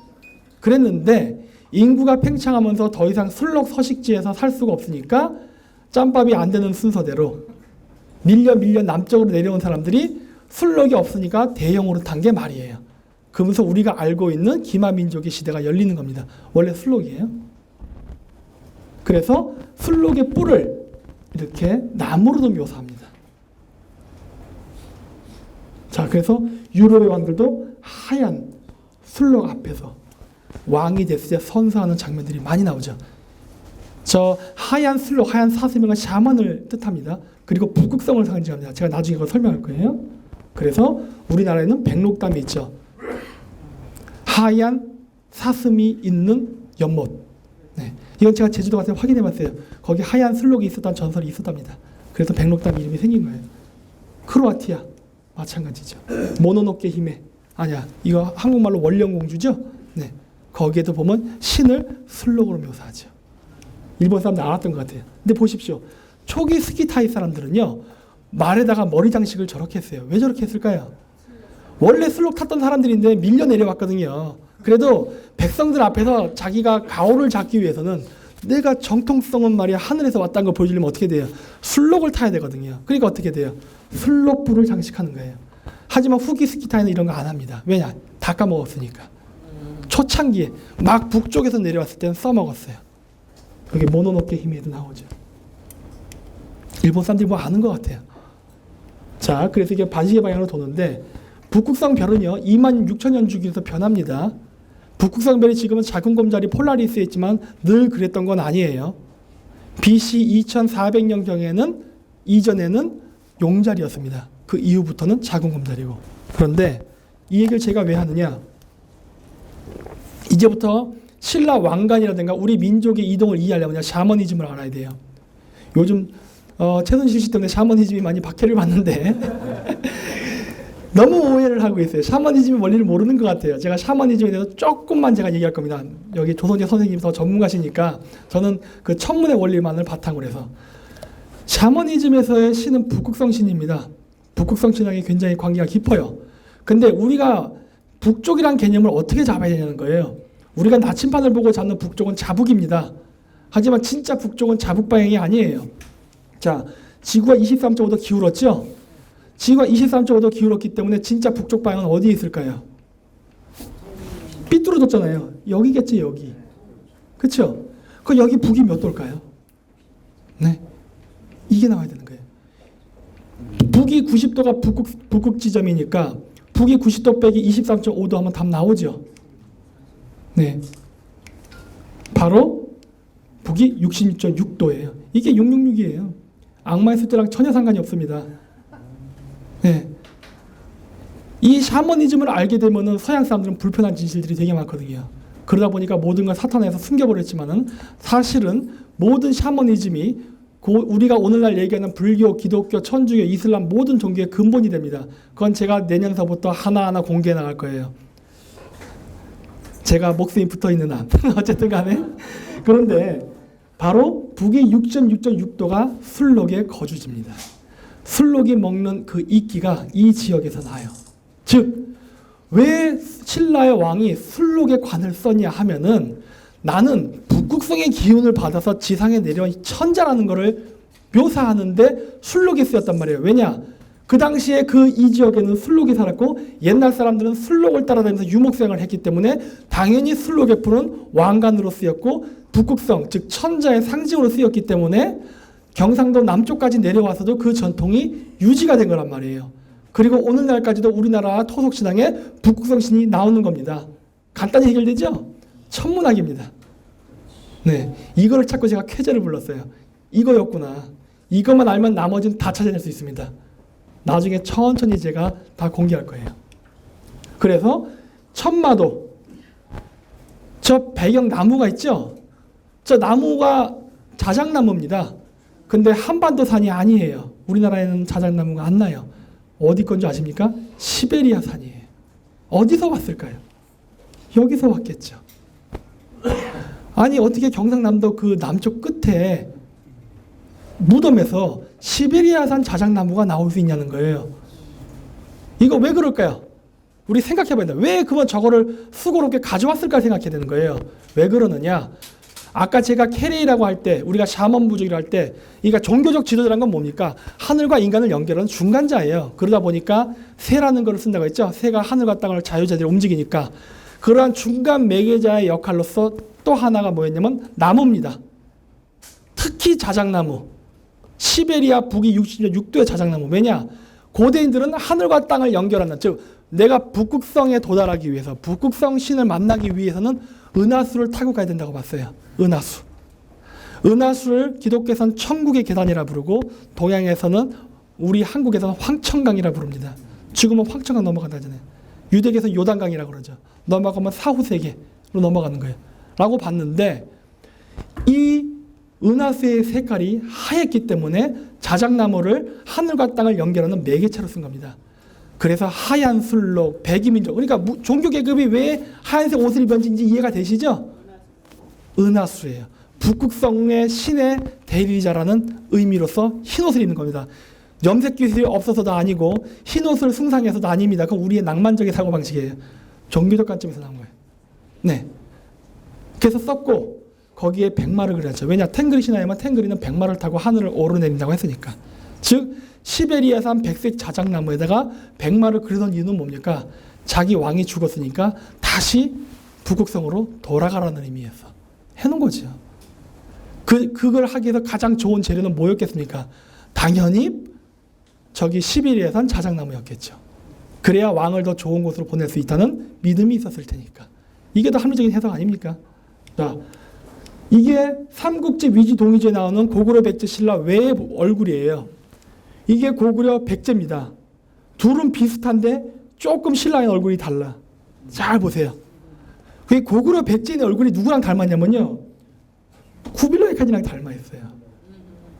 그랬는데 인구가 팽창하면서 더 이상 술록 서식지에서 살 수가 없으니까 짬밥이 안 되는 순서대로 밀려 남쪽으로 내려온 사람들이 술록이 없으니까 대형으로 탄 게 말이에요. 그러면서 우리가 알고 있는 기마 민족의 시대가 열리는 겁니다. 원래 술록이에요. 그래서 술록의 뿔을 이렇게 나무로도 묘사합니다. 자, 그래서 유럽의 왕들도 하얀 술록 앞에서 왕이 됐을 때 선서하는 장면들이 많이 나오죠. 저 하얀 술록, 하얀 사슴은 샤먼을 뜻합니다. 그리고 북극성을 상징합니다. 제가 나중에 그거 설명할 거예요. 그래서 우리나라에는 백록담이 있죠. 하얀 사슴이 있는 연못. 네. 이건 제가 제주도 가서 확인해 봤어요. 거기 하얀 술록이 있었던 전설이 있었답니다. 그래서 백록담 이름이 생긴 거예요. 크로아티아 마찬가지죠. 모노노케 히메. 아니야, 이거 한국말로 원령공주죠. 네. 거기에도 보면 신을 술록으로 묘사하죠. 일본 사람들 알았던 것 같아요. 근데 보십시오. 초기 스키타이 사람들은요 말에다가 머리 장식을 저렇게 했어요. 왜 저렇게 했을까요? 원래 술록 탔던 사람들인데 밀려 내려왔거든요. 그래도 백성들 앞에서 자기가 가오를 잡기 위해서는 내가 정통성은 말이야 하늘에서 왔다는 걸 보여주려면 어떻게 돼요? 술록을 타야 되거든요. 그러니까 어떻게 돼요? 술록불을 장식하는 거예요. 하지만 후기 스키타에는 이런 거 안 합니다. 왜냐? 다 까먹었으니까. 초창기에 막 북쪽에서 내려왔을 때는 써먹었어요. 그게 모노노케 히메에도 나오죠. 일본 사람들이 뭐 아는 것 같아요. 자, 그래서 이게 반시계 방향으로 도는데 북극성 별은요 26,000년 주기에서 변합니다. 북극성 별이 지금은 작은 곰자리 폴라리스에 있지만 늘 그랬던 건 아니에요. BC 2400년경에는 이전에는 용자리였습니다. 그 이후부터는 작은 곰자리고. 그런데 이 얘기를 제가 왜 하느냐? 이제부터 신라 왕관이라든가 우리 민족의 이동을 이해하려면 샤머니즘을 알아야 돼요. 요즘 최순실 씨 때문에 샤머니즘이 많이 박해를 받는데 너무 오해를 하고 있어요. 샤머니즘의 원리를 모르는 것 같아요. 제가 샤머니즘에 대해서 조금만 제가 얘기할 겁니다. 여기 조선재 선생님이 더 전문가시니까 저는 그 천문의 원리만을 바탕으로 해서 샤머니즘에서의 신은 북극성 신입니다. 북극성 신앙이 굉장히 관계가 깊어요. 근데 우리가 북쪽이란 개념을 어떻게 잡아야 되냐는 거예요. 우리가 나침반을 보고 잡는 북쪽은 자북입니다. 하지만 진짜 북쪽은 자북 방향이 아니에요. 자, 지구가 23.5도 기울었죠? 지구가 23.5도 기울었기 때문에 진짜 북쪽 방향은 어디에 있을까요? 삐뚤어졌잖아요. 여기겠지, 여기. 그렇죠? 그 여기 북이 몇 도일까요? 네, 이게 나와야 되는 거예요. 북이 90도가 북극 지점이니까 북이 90도 빼기 23.5도 하면 답 나오죠. 네, 바로 북이 66.6도예요. 이게 666이에요. 악마의 숫자랑 전혀 상관이 없습니다. 네. 이 샤머니즘을 알게 되면은 서양 사람들은 불편한 진실들이 되게 많거든요. 그러다 보니까 모든 걸 사탄에서 숨겨버렸지만은 사실은 모든 샤머니즘이 우리가 오늘날 얘기하는 불교, 기독교, 천주교, 이슬람 모든 종교의 근본이 됩니다. 그건 제가 내년서부터 하나하나 공개해 나갈 거예요. 제가 목숨이 붙어있는 한. 어쨌든 간에. 그런데 바로 북의 6.6.6도가 술록의 거주지입니다. 술록이 먹는 그 이끼가 이 지역에서 나요. 즉, 왜 신라의 왕이 술록에 관을 썼냐 하면은 나는 북극성의 기운을 받아서 지상에 내려온 천자라는 것을 묘사하는데 술록이 쓰였단 말이에요. 왜냐? 그 당시에 그 이 지역에는 술록이 살았고 옛날 사람들은 술록을 따라다니면서 유목생활을 했기 때문에 당연히 술록의 풀은 왕관으로 쓰였고 북극성, 즉 천자의 상징으로 쓰였기 때문에 경상도 남쪽까지 내려와서도 그 전통이 유지가 된 거란 말이에요. 그리고 오늘날까지도 우리나라 토속신앙에 북극성 신이 나오는 겁니다. 간단히 해결되죠? 천문학입니다. 네, 이거를 찾고 제가 쾌제를 불렀어요. 이거였구나. 이것만 알면 나머지는 다 찾아낼 수 있습니다. 나중에 천천히 제가 다 공개할 거예요. 그래서 천마도, 저 배경 나무가 있죠? 저 나무가 자작나무입니다. 근데 한반도 산이 아니에요. 우리나라에는 자작나무가 안 나요. 어디 건지 아십니까? 시베리아 산이에요. 어디서 왔을까요? 여기서 왔겠죠. 아니 어떻게 경상남도 그 남쪽 끝에 무덤에서 시베리아산 자작나무가 나올 수 있냐는 거예요. 이거 왜 그럴까요? 우리 생각해봐야 돼요. 왜 그건 저거를 수고롭게 가져왔을까 생각해야 되는 거예요. 왜 그러느냐? 아까 제가 케레이라고 할 때, 우리가 샤먼 부족이라고 할 때, 그러니까 종교적 지도자라는 건 뭡니까? 하늘과 인간을 연결하는 중간자예요. 그러다 보니까 새라는 걸 쓴다고 했죠. 새가 하늘과 땅을 자유자재로 움직이니까 그러한 중간 매개자의 역할로서 또 하나가 뭐였냐면 나무입니다. 특히 자작나무. 시베리아 북위 66도의 자작나무. 왜냐? 고대인들은 하늘과 땅을 연결하는, 즉 내가 북극성에 도달하기 위해서, 북극성 신을 만나기 위해서는 은하수를 타고 가야 된다고 봤어요. 은하수. 은하수를 기독교에서는 천국의 계단이라 부르고 동양에서는, 우리 한국에서는 황천강이라 부릅니다. 지금은 황천강 넘어간다잖아요. 유대계에서 요단강이라고 그러죠. 넘어가면 사후세계로 넘어가는 거예요. 라고 봤는데 이 은하수의 색깔이 하얗기 때문에 자작나무를 하늘과 땅을 연결하는 매개체로 쓴 겁니다. 그래서 하얀 술록, 백이민족, 그러니까 종교 계급이 왜 하얀색 옷을 입었는지 이해가 되시죠? 은하수예요. 북극성의 신의 대리자라는 의미로서 흰 옷을 입는 겁니다. 염색 기술이 없어서도 아니고 흰옷을 숭상해서도 아닙니다. 그건 우리의 낭만적인 사고방식이에요. 종교적 관점에서 나온 거예요. 네. 그래서 썼고 거기에 백마를 그렸죠. 왜냐? 탱그리 신화에만 탱그리는 백마를 타고 하늘을 오르내린다고 했으니까. 즉 시베리아산 백색 자작나무에다가 백마를 그리던 이유는 뭡니까? 자기 왕이 죽었으니까 다시 북극성으로 돌아가라는 의미에서 해놓은 거죠. 그걸 하기 위해서 가장 좋은 재료는 뭐였겠습니까? 당연히 저기 시베리아산 자작나무였겠죠. 그래야 왕을 더 좋은 곳으로 보낼 수 있다는 믿음이 있었을 테니까. 이게 더 합리적인 해석 아닙니까? 자, 이게 삼국지 위지동의지에 나오는 고구려 백제 신라 외의 얼굴이에요. 이게 고구려 백제입니다. 둘은 비슷한데 조금 신라의 얼굴이 달라. 잘 보세요. 그 고구려 백제의 얼굴이 누구랑 닮았냐면요. 구빌라이 칸이랑 닮아 있어요.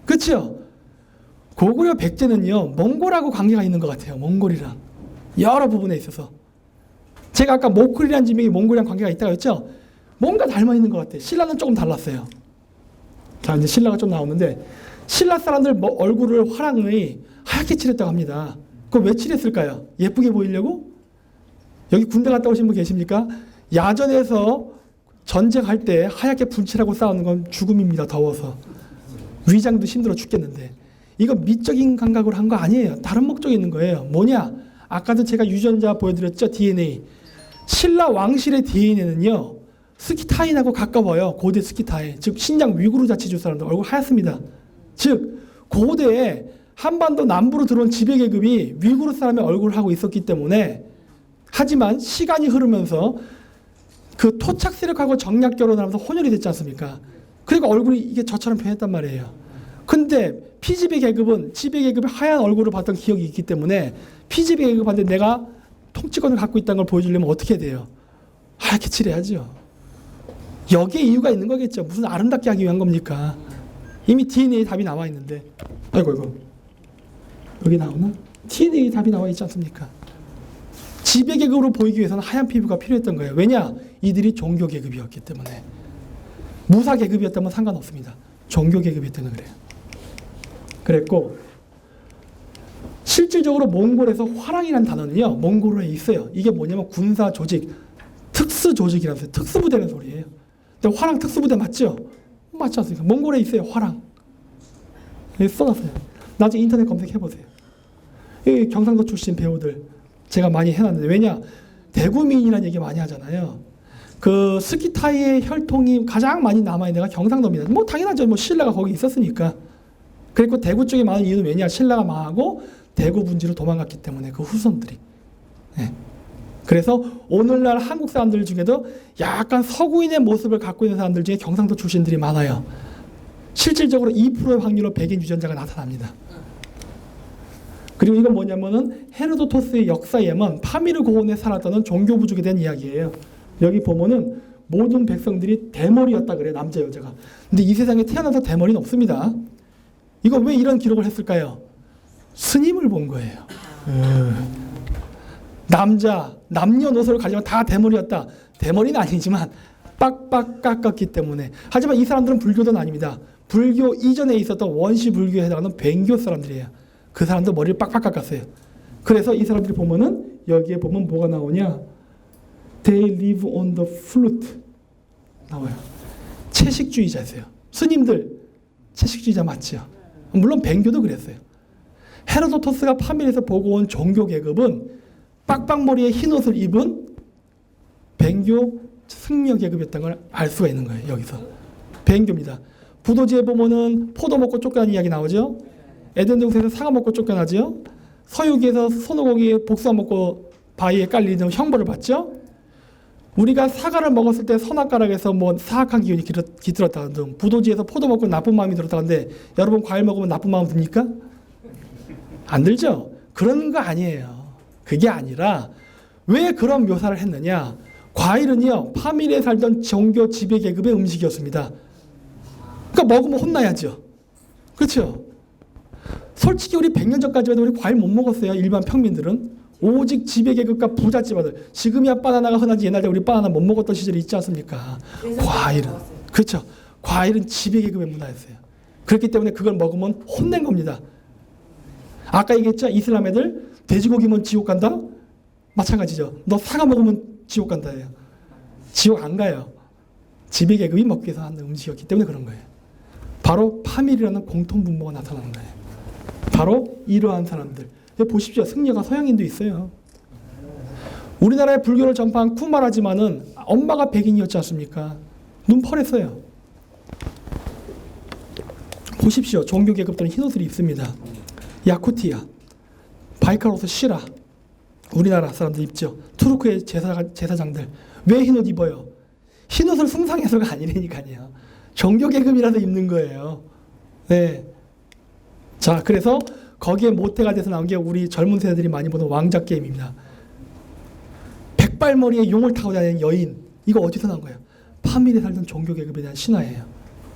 그렇죠? 고구려 백제는요. 몽골하고 관계가 있는 것 같아요. 몽골이랑. 여러 부분에 있어서. 제가 아까 모클이라는 지명이 몽골이랑 관계가 있다고 했죠? 뭔가 닮아 있는 것 같아요. 신라는 조금 달랐어요. 자, 이제 신라가 좀 나오는데 신라 사람들 얼굴을 화랑의 하얗게 칠했다고 합니다. 그거 왜 칠했을까요? 예쁘게 보이려고? 여기 군대 갔다 오신 분 계십니까? 야전에서 전쟁할 때 하얗게 분칠하고 싸우는 건 죽음입니다. 더워서. 위장도 힘들어 죽겠는데. 이거 미적인 감각으로 한 거 아니에요. 다른 목적이 있는 거예요. 뭐냐? 아까도 제가 유전자 보여드렸죠? DNA. 신라 왕실의 DNA는요. 스키타인하고 가까워요. 고대 스키타인. 즉 신장 위구르 자치주 사람들 얼굴 하얗습니다. 즉 고대에 한반도 남부로 들어온 지배계급이 위구르 사람의 얼굴을 하고 있었기 때문에 하지만 시간이 흐르면서 그 토착 세력하고 정략 결혼하면서 혼혈이 됐지 않습니까? 그러니까 얼굴이 이게 저처럼 변했단 말이에요. 근데 피지배 계급은 지배 계급의 하얀 얼굴을 봤던 기억이 있기 때문에 피지배 계급한테 내가 통치권을 갖고 있다는 걸 보여주려면 어떻게 돼요? 하얗게 칠해야죠. 여기에 이유가 있는 거겠죠. 무슨 아름답게 하기 위한 겁니까? 이미 DNA 답이 나와 있는데. 아이고. 여기 나오나? DNA 답이 나와 있지 않습니까? 지배계급으로 보이기 위해서는 하얀 피부가 필요했던 거예요. 왜냐? 이들이 종교계급이었기 때문에. 무사계급이었다면 상관없습니다. 종교계급이었다면 그래요. 그랬고 실질적으로 몽골에서 화랑이라는 단어는요. 몽골어에 있어요. 이게 뭐냐면 군사 조직, 특수 조직이라는 소리, 특수부대라는 소리예요. 근데 화랑 특수부대 맞죠? 맞지 않습니까? 몽골에 있어요. 화랑. 여기 써놨어요. 나중에 인터넷 검색해보세요. 이 경상도 출신 배우들 제가 많이 해놨는데 왜냐? 대구민이라는 얘기 많이 하잖아요. 그 스키타이의 혈통이 가장 많이 남아있는 데가 경상도입니다. 뭐 당연하죠. 뭐 신라가 거기 있었으니까. 그리고 대구 쪽에 많은 이유는 왜냐? 신라가 망하고 대구 분지로 도망갔기 때문에 그 후손들이. 네. 그래서 오늘날 한국 사람들 중에도 약간 서구인의 모습을 갖고 있는 사람들 중에 경상도 출신들이 많아요. 실질적으로 2%의 확률로 백인 유전자가 나타납니다. 그리고 이건 뭐냐면은 헤로도토스의 역사에만 파미르 고원에 살았다는 종교 부족에 대한 이야기예요. 여기 보면은 모든 백성들이 대머리였다 그래, 남자 여자가. 근데 이 세상에 태어나서 대머리는 없습니다. 이거 왜 이런 기록을 했을까요? 스님을 본 거예요. 남녀노소를 가지면 다 대머리였다. 대머리는 아니지만 빡빡 깎았기 때문에. 하지만 이 사람들은 불교도는 아닙니다. 불교 이전에 있었던 원시 불교에 해당하는 뱅교 사람들이에요. 그 사람도 머리를 빡빡 깎았어요. 그래서 이 사람들이 보면은 여기에 보면 뭐가 나오냐? They live on the flute 나와요. 채식주의자였어요. 스님들 채식주의자 맞죠? 물론 뱅교도 그랬어요. 헤로도토스가 파밀에서 보고 온 종교 계급은 빡빡머리에 흰옷을 입은 뱅교 승려 계급이었다는 걸 알 수가 있는 거예요. 여기서 뱅교입니다. 부도지에 보면은 포도 먹고 쫓겨난 이야기 나오죠. 에덴 동산에서 사과 먹고 쫓겨나죠. 서유기에서 손오공이 복숭아 먹고 바위에 깔리는 형벌을 받죠. 우리가 사과를 먹었을 때 선악가락에서 뭐 사악한 기운이 깃들었다는 등 부도지에서 포도 먹고 나쁜 마음이 들었다는데 여러분 과일 먹으면 나쁜 마음 듭니까? 안 들죠? 그런 거 아니에요. 그게 아니라 왜 그런 묘사를 했느냐? 과일은요 파밀에 살던 종교 지배 계급의 음식이었습니다. 그러니까 먹으면 혼나야죠. 그렇죠? 솔직히 우리 100년 전까지만 해도 우리 과일 못 먹었어요. 일반 평민들은. 오직 지배계급과 부잣집아들. 지금이야 바나나가 흔하지 옛날에 우리 바나나 못 먹었던 시절이 있지 않습니까? 과일은. 그렇죠. 과일은 지배계급의 문화였어요. 그렇기 때문에 그걸 먹으면 혼낸 겁니다. 아까 얘기했죠? 이슬람 애들 돼지고기면 지옥 간다? 마찬가지죠. 너 사과 먹으면 지옥 간다예요. 지옥 안 가요. 지배 계급이 먹기 위해서 하는 음식이었기 때문에 그런 거예요. 바로 파밀이라는 공통분모가 나타나는 거예요. 바로 이러한 사람들. 보십시오. 승려가 서양인도 있어요. 우리나라의 불교를 전파한 쿠마라지만은 엄마가 백인이었지 않습니까? 눈 펄했어요. 보십시오. 종교 계급들은 흰옷을 입습니다. 야쿠티아, 바이카로스 시라, 우리나라 사람들 입죠. 투르크의 제사장들. 왜 흰옷 입어요? 흰옷을 숭상해서가 아니라니까요. 종교 계급이라서 입는 거예요. 네. 자, 그래서 거기에 모태가 돼서 나온 게 우리 젊은 세대들이 많이 보는 왕자 게임입니다. 백발머리에 용을 타고 다니는 여인. 이거 어디서 나온 거예요? 파밀에 살던 종교 계급에 대한 신화예요.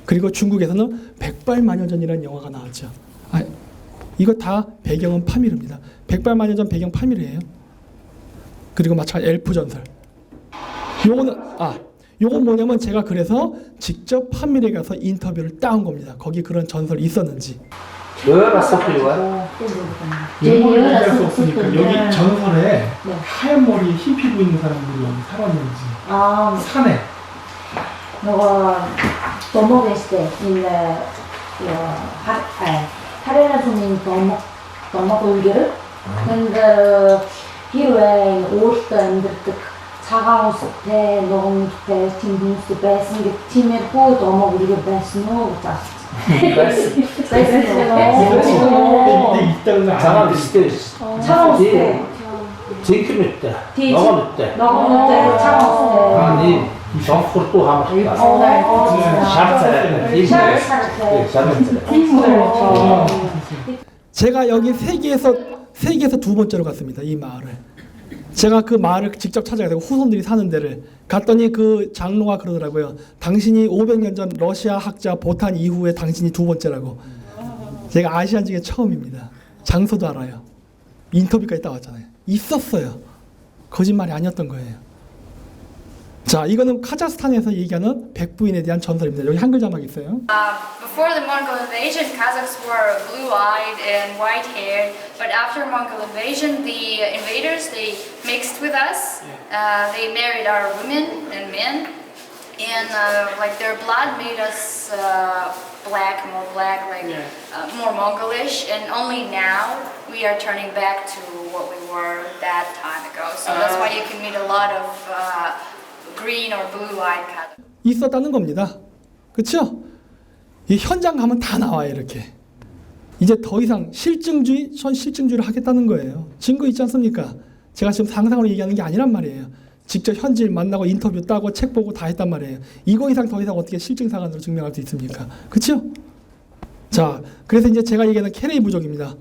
그리고 중국에서는 백발마녀전이라는 영화가 나왔죠. 이거 다 배경은 파밀입니다. 백발마녀전 배경 파밀이에요. 그리고 마찬가지 엘프 전설. 요건 뭐냐면 제가 그래서 직접 파밀에 가서 인터뷰를 따온 겁니다. 거기 그런 전설이 있었는지. 영어를 얘기할 수 없으니까 여기 전설에 하얀 머리 흰 피부 있는 사람들이 여기 살았는지. 산에. 土木でしてみんな하레나 손님土木울기를 근데 기로에 오르다 힘들듯 차가운 숲에 너무 숲에 팀분 숲에 생긴 팀에 보土木 울기 베스노 장아 비슷해. 차가운 숲에 제이크 때, 뒤 너가 때. 너무 때 차가운 숲에 아니, 정프를 또 하고 싶다. 제가 여기 세계에서 두 번째로 갔습니다. 이 마을을. 제가 그 마을을 직접 찾아가고 후손들이 사는 데를 갔더니 그 장로가 그러더라고요. 당신이 500년 전 러시아 학자 보탄 이후에 당신이 두 번째라고. 제가 아시안 중에 처음입니다. 장소도 알아요. 인터뷰까지 따왔잖아요. 있었어요. 거짓말이 아니었던 거예요. 자, 이거는 카자흐스탄에서 얘기하는 백부인에 대한 전설입니다. 여기 한글 자막 있어요. Before the Mongol invasion, Kazakhs were blue-eyed and white-haired. But after Mongol invasion, the invaders they mixed with us. They married our women and men, and like their blood made us more black, like more Mongolish. And only now we are turning back to what we were that time ago. So that's why you can meet a lot of green or blue-eyed Kazakhs. 있었다는 겁니다. 그렇죠? 이 현장 가면 다 나와요. 이렇게. 이제 더 이상 실증주의를 하겠다는 거예요. 증거 있지 않습니까? 제가 지금 상상으로 얘기하는 게 아니란 말이에요. 직접 현지인 만나고 인터뷰 따고 책 보고 다 했단 말이에요. 이거 이상 더 이상 어떻게 실증사관으로 증명할 수 있습니까? 그렇죠? 자, 그래서 이제 제가 얘기하는 케레이 부족입니다.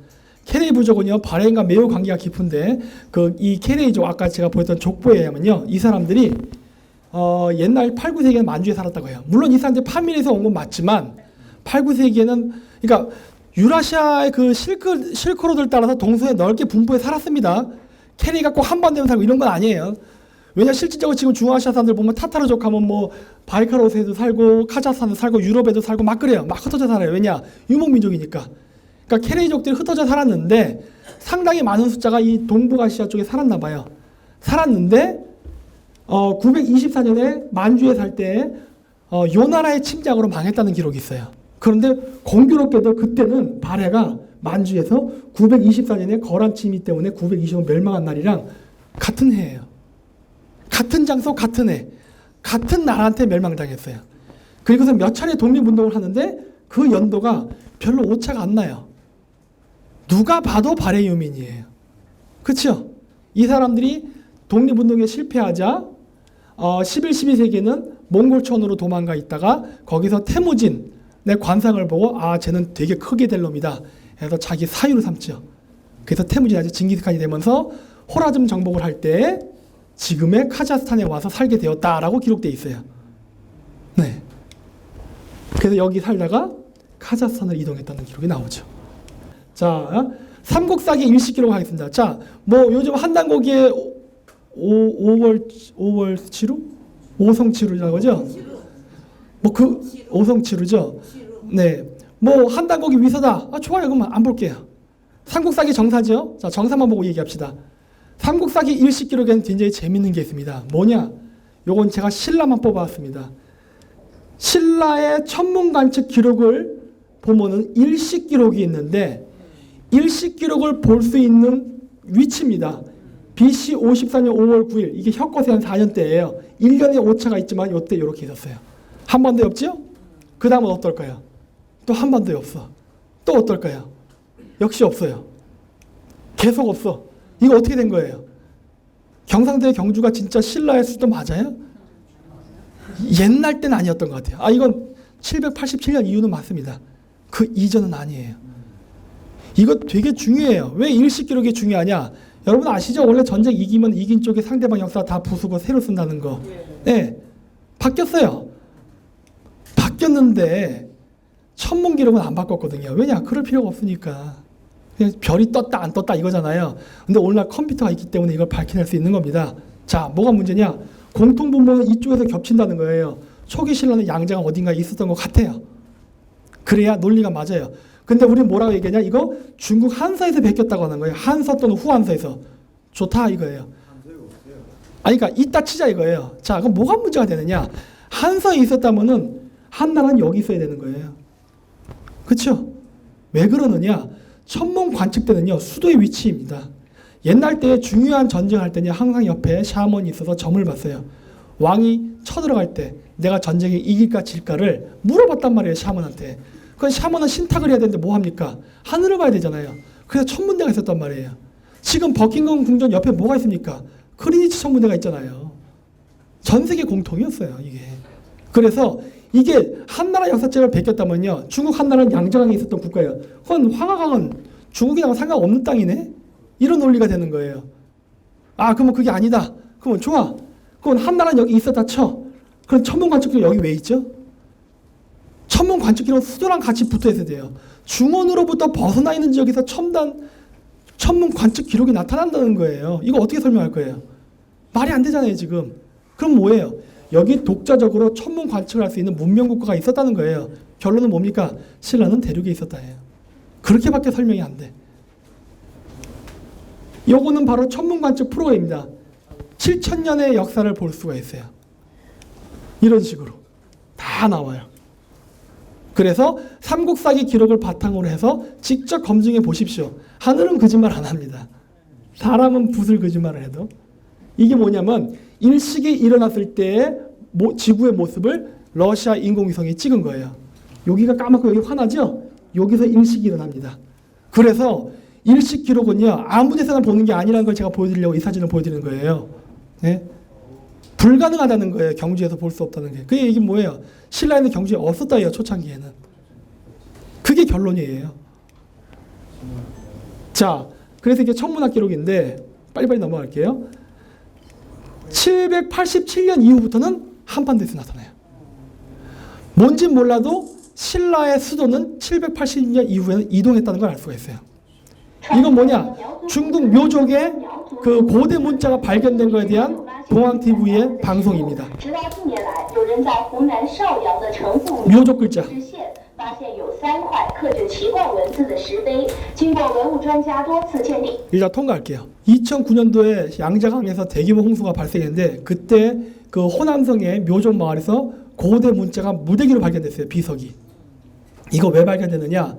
케레이 부족은요, 바레인과 매우 관계가 깊은데 이 케레이족 아까 제가 보였던 족보에 의하면요, 이 사람들이 옛날 8, 9세기에는 만주에 살았다고 해요. 물론 이 사람들이 파밀에서 온 건 맞지만 8, 9세기에는 그러니까 유라시아의 그 실크로드를 따라서 동서에 넓게 분포해 살았습니다. 케레이가 꼭 한 번 되면 살고 이런 건 아니에요. 왜냐 실질적으로 지금 중앙아시아 사람들 보면 타타르족 하면 뭐 바이카로스에도 살고 카자흐스탄에도 살고 유럽에도 살고 막 그래요. 막 흩어져 살아요. 왜냐 유목민족이니까. 그러니까 케레이족들이 흩어져 살았는데 상당히 많은 숫자가 이 동북아시아 쪽에 살았나 봐요. 살았는데 924년에 만주에 살 때 요나라의 침략으로 망했다는 기록이 있어요. 그런데 공교롭게도 그때는 발해가 만주에서 924년에 거란 침입 때문에 925년 멸망한 날이랑 같은 해예요. 같은 장소, 같은 해, 같은 나라한테 멸망당했어요. 그리고서 몇 차례 독립운동을 하는데 그 연도가 별로 오차가 안 나요. 누가 봐도 발해 유민이에요. 그렇죠? 이 사람들이 독립운동에 실패하자 11, 12세기에는 몽골촌으로 도망가 있다가 거기서 태무진의 관상을 보고 쟤는 되게 크게 될 놈이다 해서 자기 사유를 삼죠. 그래서 태무진이 징기스칸이 되면서 호라즘 정복을 할 때 지금의 카자흐스탄에 와서 살게 되었다라고 기록되어 있어요. 네. 그래서 여기 살다가 카자흐스탄으로 이동했다는 기록이 나오죠. 자, 삼국사기 일시 기록 하겠습니다. 자, 뭐 요즘 한단고기에 5월 치루? 오성치루라고 하죠? 뭐 오성치루죠? 네. 뭐 한단고기 위서다. 좋아요. 그러면 안 볼게요. 삼국사기 정사죠. 자, 정사만 보고 얘기합시다. 삼국사기 일식기록에는 굉장히 재밌는 게 있습니다. 뭐냐? 요건 제가 신라만 뽑아왔습니다. 신라의 천문관측 기록을 보면은 일식기록이 있는데 일식기록을 볼 수 있는 위치입니다. BC 54년 5월 9일 이게 혁거세 한 4년 때예요. 1년에 오차가 있지만 요때 이렇게 있었어요. 한 번 더 없죠? 그 다음은 어떨까요? 또 한 번 더 없어. 또 어떨까요? 역시 없어요. 계속 없어. 이거 어떻게 된 거예요? 경상도의 경주가 진짜 신라의 수도 맞아요? 옛날 때는 아니었던 것 같아요. 아, 이건 787년 이후는 맞습니다. 그 이전은 아니에요. 이거 되게 중요해요. 왜 일식기록이 중요하냐? 여러분 아시죠? 원래 전쟁 이기면 이긴 쪽이 상대방 역사 다 부수고 새로 쓴다는 거. 네. 바뀌었어요. 바뀌었는데 천문기록은 안 바꿨거든요. 왜냐? 그럴 필요가 없으니까. 그냥 별이 떴다 안 떴다 이거잖아요. 근데 오늘날 컴퓨터가 있기 때문에 이걸 밝혀낼 수 있는 겁니다. 자, 뭐가 문제냐? 공통분모는 이쪽에서 겹친다는 거예요. 초기 신라는 양자가 어딘가에 있었던 것 같아요. 그래야 논리가 맞아요. 근데 우리는 뭐라고 얘기하냐? 이거 중국 한서에서 베꼈다고 하는 거예요. 한서 또는 후한서에서. 좋다 이거예요. 아니, 그러니까 이따 치자 이거예요. 자, 그럼 뭐가 문제가 되느냐? 한서에 있었다면은 한나라는 여기 있어야 되는 거예요. 그렇죠? 왜 그러느냐? 천문 관측 때는요, 수도의 위치입니다. 옛날 때 중요한 전쟁할 때는 항상 옆에 샤먼이 있어서 점을 봤어요. 왕이 쳐들어갈 때 내가 전쟁에 이길까 질까를 물어봤단 말이에요, 샤먼한테. 그 샤먼은 신탁을 해야 되는데 뭐 합니까? 하늘을 봐야 되잖아요. 그래서 천문대가 있었단 말이에요. 지금 버킹엄 궁전 옆에 뭐가 있습니까? 크리니치 천문대가 있잖아요. 전 세계 공통이었어요, 이게. 그래서 이게 한나라 역사책을 베꼈다면요, 중국 한나라는 양자강에 있었던 국가예요. 그건 황하강은 중국이랑 상관없는 땅이네? 이런 논리가 되는 거예요. 아, 그러면 그게 아니다. 그러면 좋아. 그건 한나라는 여기 있었다 쳐. 그럼 천문관측기록 여기 왜 있죠? 천문관측기록은 수도랑 같이 붙어 있어야 돼요. 중원으로부터 벗어나 있는 지역에서 천문관측 기록이 나타난다는 거예요. 이거 어떻게 설명할 거예요? 말이 안 되잖아요, 지금. 그럼 뭐예요? 여기 독자적으로 천문 관측을 할 수 있는 문명국가가 있었다는 거예요. 결론은 뭡니까? 신라는 대륙에 있었다예요. 그렇게밖에 설명이 안 돼. 요거는 바로 천문 관측 프로그램입니다. 7,000년의 역사를 볼 수가 있어요. 이런 식으로 다 나와요. 그래서 삼국사기 기록을 바탕으로 해서 직접 검증해 보십시오. 하늘은 거짓말 안 합니다. 사람은 붓을 거짓말을 해도. 이게 뭐냐면 일식이 일어났을 때의 지구의 모습을 러시아 인공위성이 찍은 거예요. 여기가 까맣고 여기 환하죠? 여기서 일식이 일어납니다. 그래서 일식 기록은요, 아무 데서나 보는 게 아니라는 걸 제가 보여드리려고 이 사진을 보여드리는 거예요. 네? 불가능하다는 거예요. 경주에서 볼 수 없다는 게. 그 얘기 뭐예요? 신라에는 경주에 없었다 해요. 초창기에는. 그게 결론이에요. 자, 그래서 이게 천문학 기록인데 빨리빨리 넘어갈게요. 787년 이후부터는 한반도에서 나타나요. 뭔진 몰라도 신라의 수도는 780년 이후에는 이동했다는 걸 알 수가 있어요. 이건 뭐냐? 중국 묘족의 그 고대 문자가 발견된 것에 대한 동아TV의 방송입니다. 묘족 글자. 일단 통과할게요. 2009년도에 양자강에서 대규모 홍수가 발생했는데 그때 그 호남성의 묘족 마을에서 고대 문자가 무대기로 발견됐어요. 비석이. 이거 왜 발견되느냐?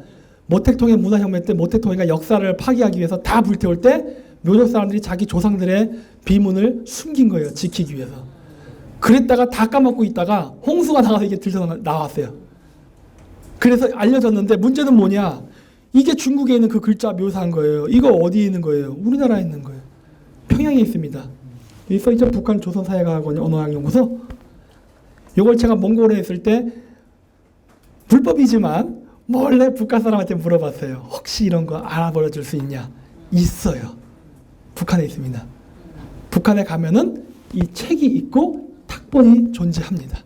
모택통의 문화혁명 때 모택통이가 역사를 파기하기 위해서 다 불태울 때 묘족 사람들이 자기 조상들의 비문을 숨긴 거예요. 지키기 위해서. 그랬다가 다 까먹고 있다가 홍수가 나가서 이게 들쳐 나왔어요. 그래서 알려졌는데 문제는 뭐냐? 이게 중국에 있는 그 글자 묘사한 거예요. 이거 어디에 있는 거예요? 우리나라에 있는 거예요. 평양에 있습니다. 여기 써있죠? 북한 조선사회과학원 언어학연구소. 이걸 제가 몽골에 있을 때 불법이지만 몰래 북한 사람한테 물어봤어요. 혹시 이런 거 알아보여 줄 수 있냐? 있어요. 북한에 있습니다. 북한에 가면은 이 책이 있고 탁본이 존재합니다.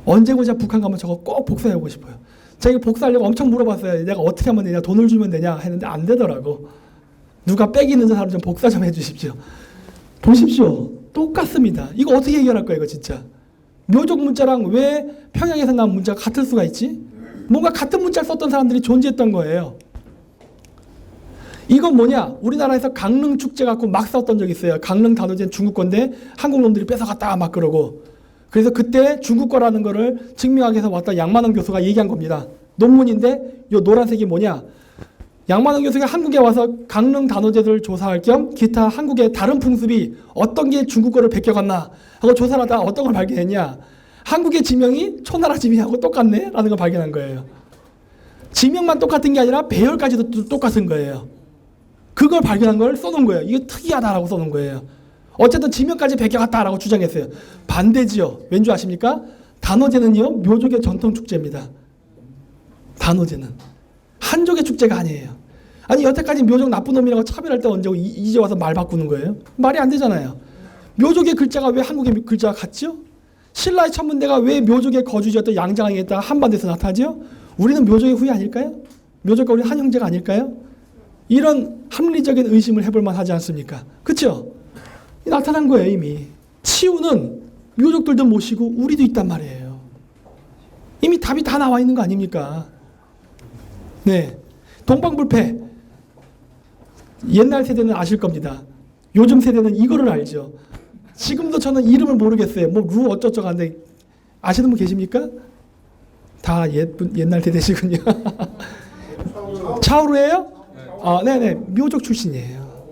언제고 제가 북한 가면 저거 꼭 복사해보고 싶어요. 제가 복사하려고 엄청 물어봤어요. 내가 어떻게 하면 되냐, 돈을 주면 되냐 했는데 안 되더라고. 누가 빽 있는 사람 좀 복사 좀 해주십시오. 보십시오. 똑같습니다. 이거 어떻게 해결할 거예요, 이거 진짜. 묘족 문자랑 왜 평양에서 나온 문자가 같을 수가 있지? 뭔가 같은 문자를 썼던 사람들이 존재했던 거예요. 이건 뭐냐? 우리나라에서 강릉 축제 갖고 막 싸웠던 적이 있어요. 강릉 단오제는 중국 건데 한국 놈들이 뺏어갔다 막 그러고. 그래서 그때 중국 거라는 거를 증명하기 위해서 왔던 양만원 교수가 얘기한 겁니다. 논문인데 요 노란색이 뭐냐? 양만원 교수가 한국에 와서 강릉 단오제를 조사할 겸 기타 한국의 다른 풍습이 어떤 게 중국 거를 베껴갔나 하고 조사를 하다가 어떤 걸 발견했냐? 한국의 지명이 초나라 지명하고 똑같네? 라는 걸 발견한 거예요. 지명만 똑같은 게 아니라 배열까지도 똑같은 거예요. 그걸 발견한 걸 써놓은 거예요. 이게 특이하다라고 써놓은 거예요. 어쨌든 지명까지 베껴갔다라고 주장했어요. 반대지요. 왠지 아십니까? 단오제는요, 묘족의 전통 축제입니다. 단오제는. 한족의 축제가 아니에요. 아니, 여태까지 묘족 나쁜 놈이라고 차별할 때 언제고 이제 와서 말 바꾸는 거예요? 말이 안 되잖아요. 묘족의 글자가 왜 한국의 글자가 같죠? 신라의 천문대가 왜 묘족의 거주지였던 양장에 있다가 한반도에서 나타나죠? 우리는 묘족의 후예 아닐까요? 묘족과 우리 한 형제가 아닐까요? 이런 합리적인 의심을 해볼 만하지 않습니까? 그렇죠? 나타난 거예요, 이미. 치우는 묘족들도 모시고 우리도 있단 말이에요. 이미 답이 다 나와 있는 거 아닙니까? 네, 동방불패 옛날 세대는 아실 겁니다. 요즘 세대는 이거를 알죠. 지금도 저는 이름을 모르겠어요. 뭐 루 어쩌저쩌 하는데 아시는 분 계십니까? 다 옛날 세대시군요. 차오루예요? 아, 네네, 묘족 출신이에요.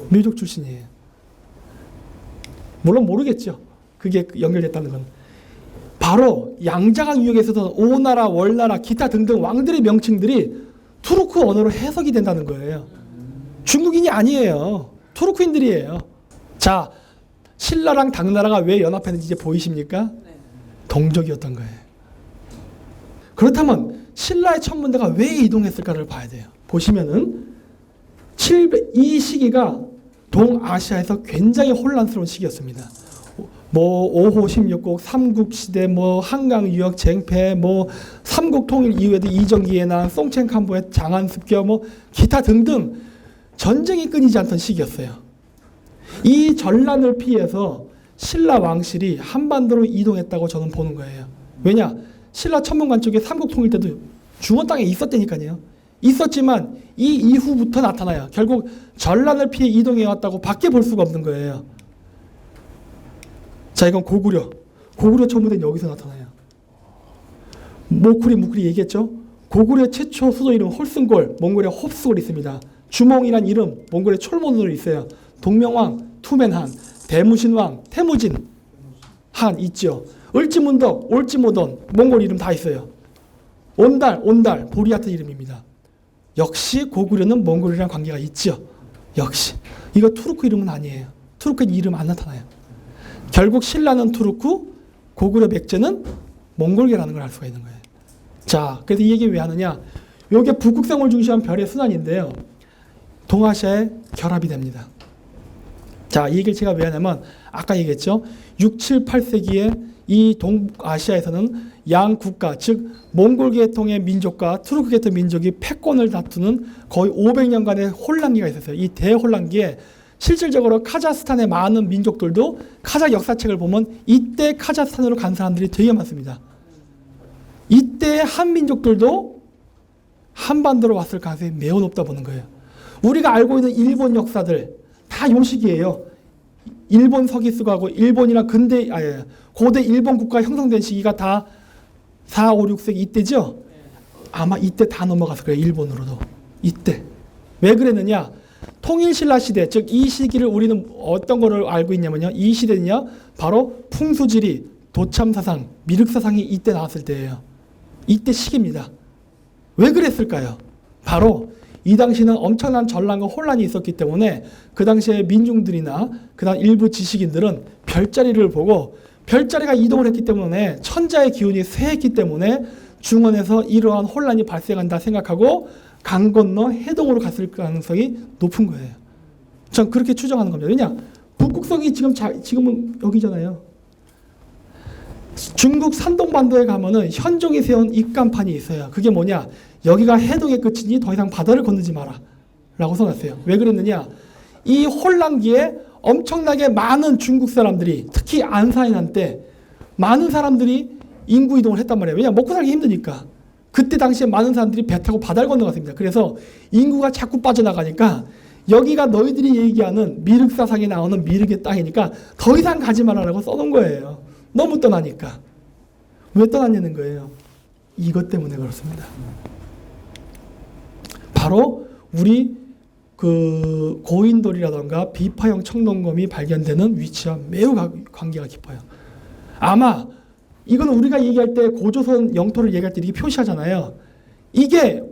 묘족 출신이에요. 물론 모르겠죠. 그게 연결됐다는 건. 바로 양자강 유역에서도 오나라, 월나라, 기타 등등 왕들의 명칭들이 투르크 언어로 해석이 된다는 거예요. 중국인이 아니에요. 투르크인들이에요. 자, 신라랑 당나라가 왜 연합했는지 이제 보이십니까? 동족이었던 거예요. 그렇다면 신라의 천문대가 왜 이동했을까를 봐야 돼요. 보시면은 이 시기가 동아시아에서 굉장히 혼란스러운 시기였습니다. 뭐 5호 16국, 삼국시대, 뭐 한강유역 쟁패, 뭐 삼국통일 이후에도 이정기의 난, 송첸칸보의 장안습교, 뭐 기타 등등 전쟁이 끊이지 않던 시기였어요. 이 전란을 피해서 신라 왕실이 한반도로 이동했다고 저는 보는 거예요. 왜냐? 신라 천문관 쪽에 삼국통일 때도 중원 땅에 있었다니까요. 있었지만 이 이후부터 나타나요. 결국 전란을 피해 이동해 왔다고 밖에 볼 수가 없는 거예요. 자, 이건 고구려. 고구려 천문대는 여기서 나타나요. 무쿠리 얘기했죠? 고구려 최초 수도 이름 홀승골, 몽골의 홉스골이 있습니다. 주몽이란 이름, 몽골의 촐몬으로 있어요. 동명왕, 투맨한, 대무신왕, 태무진 한 있죠. 을지문덕, 올지모던, 몽골 이름 다 있어요. 온달, 보리아트 이름입니다. 역시 고구려는 몽골이랑 관계가 있죠. 역시. 이거 투르크 이름은 아니에요. 투르크 이름 안 나타나요. 결국 신라는 투르크, 고구려 백제는 몽골계라는 걸 알 수가 있는 거예요. 자, 그래서 이 얘기 왜 하느냐? 이게 북극성을 중심한 별의 순환인데요. 동아시아에 결합이 됩니다. 자, 이 얘기를 제가 왜 하냐면 아까 얘기했죠. 6, 7, 8세기에 이 동아시아에서는 양 국가, 즉 몽골 계통의 민족과 투르크 계통 민족이 패권을 다투는 거의 500년간의 혼란기가 있었어요. 이 대혼란기에 실질적으로 카자흐스탄의 많은 민족들도 카자흐 역사책을 보면 이때 카자흐스탄으로 간 사람들이 되게 많습니다. 이때 한민족들도 한반도로 왔을 가능성이 매우 높다 보는 거예요. 우리가 알고 있는 일본 역사들 다 요 시기예요. 일본 서기스가하고 일본이랑 고대 일본 국가 형성된 시기가 다 4, 5, 6세기 이때죠? 아마 이때 다 넘어갔을 거예요. 일본으로도. 이때. 왜 그랬느냐? 통일신라 시대, 즉 이 시기를 우리는 어떤 거를 알고 있냐면요. 이 시대는요. 바로 풍수지리, 도참사상, 미륵사상이 이때 나왔을 때예요. 이때 시기입니다. 왜 그랬을까요? 바로 이 당시는 엄청난 전란과 혼란이 있었기 때문에 그 당시에 민중들이나 그다음 일부 지식인들은 별자리를 보고 별자리가 이동을 했기 때문에 천자의 기운이 쇠했기 때문에 중원에서 이러한 혼란이 발생한다 생각하고 강 건너 해동으로 갔을 가능성이 높은 거예요. 전 그렇게 추정하는 겁니다. 왜냐? 북극성이 지금은 여기잖아요. 중국 산동반도에 가면은 현종이 세운 입간판이 있어요. 그게 뭐냐? 여기가 해동의 끝이니 더 이상 바다를 건너지 마라 라고 써놨어요. 왜 그랬느냐? 이 혼란기에 엄청나게 많은 중국 사람들이 특히 안사이난 때 많은 사람들이 인구 이동을 했단 말이에요. 왜냐? 먹고 살기 힘드니까. 그때 당시에 많은 사람들이 배 타고 바다를 건너갔습니다. 그래서 인구가 자꾸 빠져나가니까 여기가 너희들이 얘기하는 미륵사상에 나오는 미륵의 땅이니까 더 이상 가지 말아라고 써놓은 거예요. 너무 떠나니까. 왜 떠났냐는 거예요. 이것 때문에 그렇습니다. 바로 우리 그 고인돌이라던가 비파형 청동검이 발견되는 위치와 매우 관계가 깊어요. 아마 이건 우리가 얘기할 때 고조선 영토를 얘기할 때 이렇게 표시하잖아요. 이게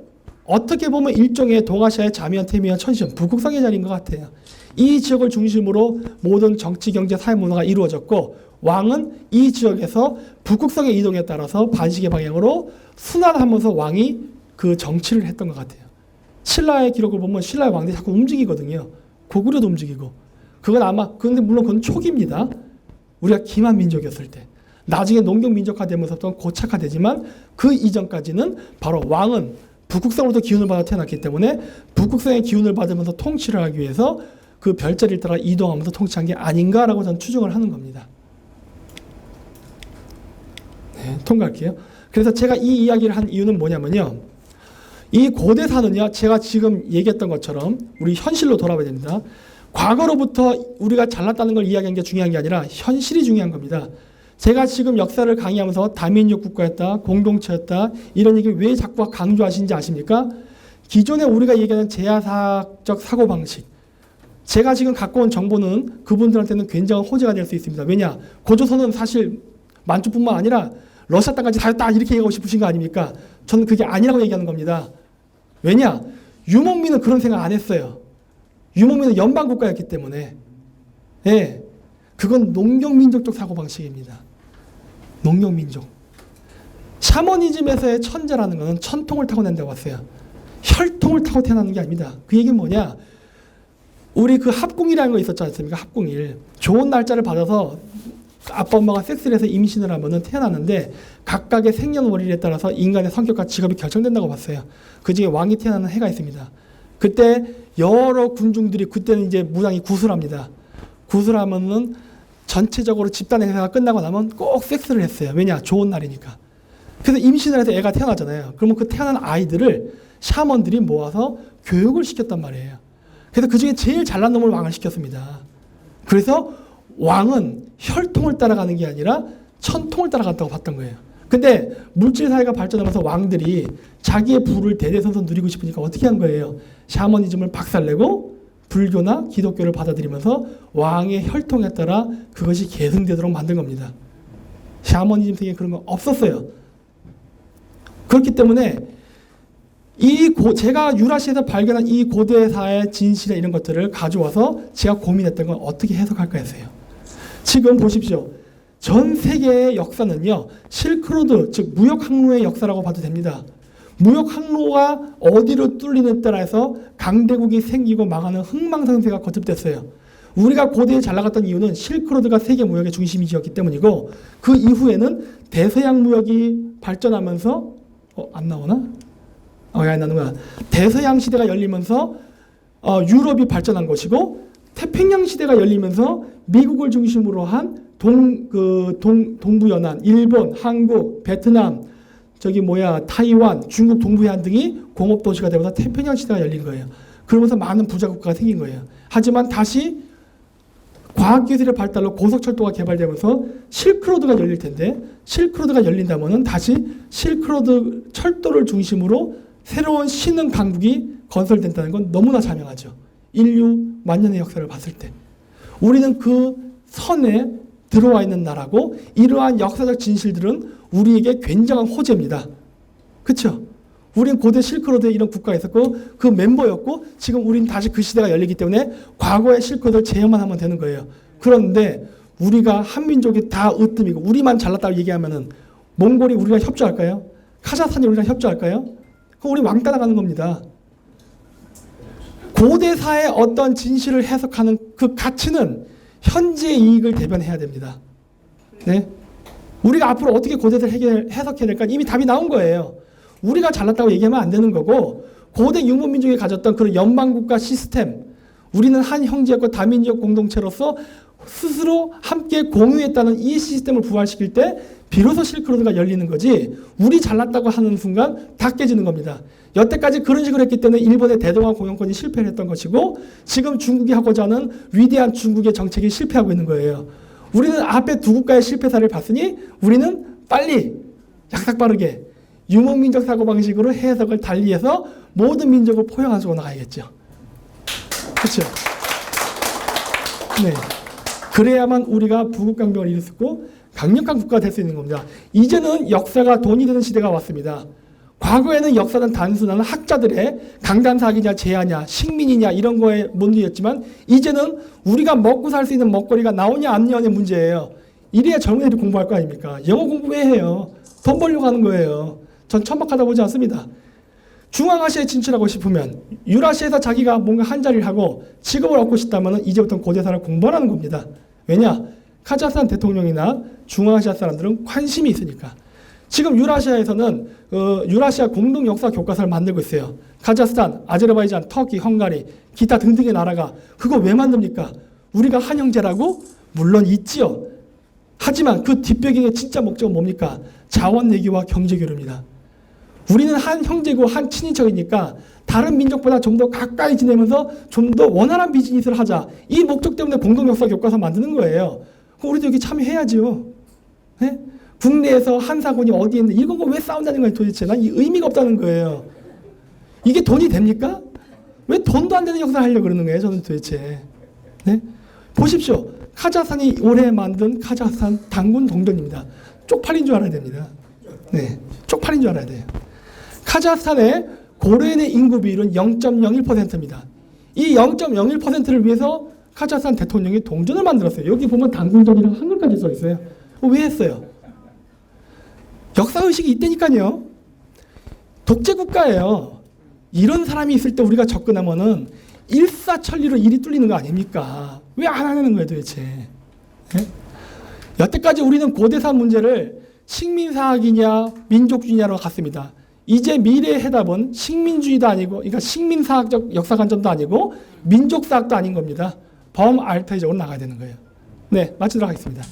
어떻게 보면 일종의 동아시아의 자미현, 태미현, 천시현, 북극성의 자리인 것 같아요. 이 지역을 중심으로 모든 정치, 경제, 사회, 문화가 이루어졌고 왕은 이 지역에서 북극성의 이동에 따라서 반시계 방향으로 순환하면서 왕이 그 정치를 했던 것 같아요. 신라의 기록을 보면 신라의 왕들이 자꾸 움직이거든요. 고구려도 움직이고. 그건 아마, 근데 물론 그건 초기입니다. 우리가 기만 민족이었을 때. 나중에 농경 민족화되면서부터 고착화되지만 그 이전까지는 바로 왕은 북극성으로부터 기운을 받아 태어났기 때문에 북극성의 기운을 받으면서 통치를 하기 위해서 그 별자리를 따라 이동하면서 통치한 게 아닌가라고 저는 추정을 하는 겁니다. 네, 통과할게요. 그래서 제가 이 이야기를 한 이유는 뭐냐면요. 이 고대사는요, 제가 지금 얘기했던 것처럼 우리 현실로 돌아봐야 됩니다. 과거로부터 우리가 잘났다는 걸 이야기하는 게 중요한 게 아니라 현실이 중요한 겁니다. 제가 지금 역사를 강의하면서 다민족 국가였다, 공동체였다, 이런 얘기를 왜 자꾸 강조하시는지 아십니까? 기존에 우리가 얘기하는 제야사학적 사고방식, 제가 지금 갖고 온 정보는 그분들한테는 굉장한 호재가 될 수 있습니다. 왜냐? 고조선은 사실 만주뿐만 아니라 러시아 땅까지 다였다 이렇게 얘기하고 싶으신 거 아닙니까? 저는 그게 아니라고 얘기하는 겁니다. 왜냐? 유목민은 그런 생각 안 했어요. 유목민은 연방국가였기 때문에. 예, 그건 농경민족적 사고방식입니다. 농경민족. 샤머니즘에서의 천재라는 것은 천통을 타고 낸다고 했어요. 혈통을 타고 태어나는 게 아닙니다. 그 얘기는 뭐냐? 우리 그 합궁이라는 거 있었지 않습니까? 합궁일. 좋은 날짜를 받아서 아빠 엄마가 섹스를 해서 임신을 하면은 태어났는데 각각의 생년월일에 따라서 인간의 성격과 직업이 결정된다고 봤어요. 그 중에 왕이 태어나는 해가 있습니다. 그때 여러 군중들이 그때는 이제 무당이 구술합니다. 구술하면은 전체적으로 집단 행사가 끝나고 나면 꼭 섹스를 했어요. 왜냐? 좋은 날이니까. 그래서 임신을 해서 애가 태어나잖아요. 그러면 그 태어난 아이들을 샤먼들이 모아서 교육을 시켰단 말이에요. 그래서 그 중에 제일 잘난 놈을 왕을 시켰습니다. 그래서 왕은 혈통을 따라가는 게 아니라 천통을 따라갔다고 봤던 거예요. 근데 물질사회가 발전하면서 왕들이 자기의 부를 대대손손 누리고 싶으니까 어떻게 한 거예요? 샤머니즘을 박살내고 불교나 기독교를 받아들이면서 왕의 혈통에 따라 그것이 계승되도록 만든 겁니다. 샤머니즘 세계에 그런 거 없었어요. 그렇기 때문에 제가 유라시아에서 발견한 이 고대사의 진실의 이런 것들을 가져와서 제가 고민했던 건 어떻게 해석할까 했어요. 지금 보십시오. 전 세계의 역사는요, 실크로드, 즉 무역항로의 역사라고 봐도 됩니다. 무역항로가 어디로 뚫리는 따라서 강대국이 생기고 망하는 흥망성쇠가 거듭됐어요. 우리가 고대에 잘 나갔던 이유는 실크로드가 세계 무역의 중심지였기 때문이고, 그 이후에는 대서양 무역이 발전하면서 안 나오나? 안 나는 거야. 대서양 시대가 열리면서 유럽이 발전한 것이고, 태평양 시대가 열리면서 미국을 중심으로 한 동부연안, 일본, 한국, 베트남, 타이완, 중국 동부해안 등이 공업도시가 되면서 태평양 시대가 열린 거예요. 그러면서 많은 부자국가가 생긴 거예요. 하지만 다시 과학기술의 발달로 고속철도가 개발되면서 실크로드가 열릴 텐데, 실크로드가 열린다면 다시 실크로드 철도를 중심으로 새로운 신흥 강국이 건설된다는 건 너무나 자명하죠. 인류 만년의 역사를 봤을 때. 우리는 그 선에 들어와 있는 나라고, 이러한 역사적 진실들은 우리에게 굉장한 호재입니다. 그렇죠? 우린 고대 실크로드에 이런 국가가 있었고 그 멤버였고, 지금 우린 다시 그 시대가 열리기 때문에 과거의 실크로드를 제어만 하면 되는 거예요. 그런데 우리가 한민족이 다 으뜸이고 우리만 잘났다고 얘기하면은 몽골이 우리랑 협조할까요? 카자흐스탄이 우리랑 협조할까요? 그럼 우리 왕따 나가는 겁니다. 고대사의 어떤 진실을 해석하는 그 가치는 현재의 이익을 대변해야 됩니다. 네? 우리가 앞으로 어떻게 고대사를 해석해야 될까? 이미 답이 나온 거예요. 우리가 잘났다고 얘기하면 안 되는 거고, 고대 유목민족이 가졌던 그런 연방국가 시스템, 우리는 한 형제였고 다민족 공동체로서 스스로 함께 공유했다는 이 시스템을 부활시킬 때 비로소 실크로드가 열리는 거지, 우리 잘났다고 하는 순간 다 깨지는 겁니다. 여태까지 그런 식으로 했기 때문에 일본의 대동아 공영권이 실패를 했던 것이고, 지금 중국이 하고자 하는 위대한 중국의 정책이 실패하고 있는 거예요. 우리는 앞에 두 국가의 실패 사례를 봤으니 우리는 빨리 약삭 빠르게 유목민족 사고방식으로 해석을 달리해서 모든 민족을 포용하고 나가야겠죠. 그렇죠? 네. 그래야만 우리가 부국강병을 이룰 수 있고 강력한 국가가 될 수 있는 겁니다. 이제는 역사가 돈이 되는 시대가 왔습니다. 과거에는 역사는 단순한 학자들의 강단사학이냐 제야냐 식민이냐 이런 거에 문제였지만, 이제는 우리가 먹고 살 수 있는 먹거리가 나오냐 안 나오냐의 문제예요. 이래야 젊은 애들이 공부할 거 아닙니까? 영어 공부 왜 해요? 돈 벌려고 하는 거예요. 전 천박하다 보지 않습니다. 중앙아시아에 진출하고 싶으면, 유라시아에서 자기가 뭔가 한 자리를 하고 직업을 얻고 싶다면 이제부터 고대사를 공부하라는 겁니다. 왜냐? 카자흐스탄 대통령이나 중앙아시아 사람들은 관심이 있으니까. 지금 유라시아에서는 유라시아 공동 역사 교과서를 만들고 있어요. 카자흐스탄, 아제르바이잔, 터키, 헝가리, 기타 등등의 나라가. 그거 왜 만듭니까? 우리가 한 형제라고? 물론 있지요. 하지만 그 뒷배경의 진짜 목적은 뭡니까? 자원 내기와 경제 교류입니다. 우리는 한 형제고 한 친인척이니까 다른 민족보다 좀 더 가까이 지내면서 좀 더 원활한 비즈니스를 하자. 이 목적 때문에 공동 역사 교과서 만드는 거예요. 그럼 우리도 여기 참여해야죠. 네? 국내에서 한사군이 어디에 있는데 이런 거 왜 싸운다는 거예요 도대체. 난 이 의미가 없다는 거예요. 이게 돈이 됩니까? 왜 돈도 안 되는 역사를 하려고 그러는 거예요 저는 도대체. 네? 보십시오. 카자흐스탄이 올해 만든 카자흐스탄 단군 동전입니다. 쪽팔린 줄 알아야 됩니다. 네, 쪽팔린 줄 알아야 돼요. 카자흐스탄의 고려인의 인구 비율은 0.01%입니다. 이 0.01%를 위해서 카자흐스탄 대통령이 동전을 만들었어요. 여기 보면 단군전이라고 한글까지 써 있어요. 왜 했어요? 역사의식이 있다니까요. 독재국가예요. 이런 사람이 있을 때 우리가 접근하면은 일사천리로 일이 뚫리는 거 아닙니까? 왜 안 하는 거예요 도대체? 네? 여태까지 우리는 고대사 문제를 식민사학이냐 민족주의냐로 갔습니다. 이제 미래의 해답은 식민주의도 아니고, 그러니까 식민사학적 역사관점도 아니고 민족사학도 아닌 겁니다. 범알타이적으로 나가야 되는 거예요. 네, 마치도록 하겠습니다.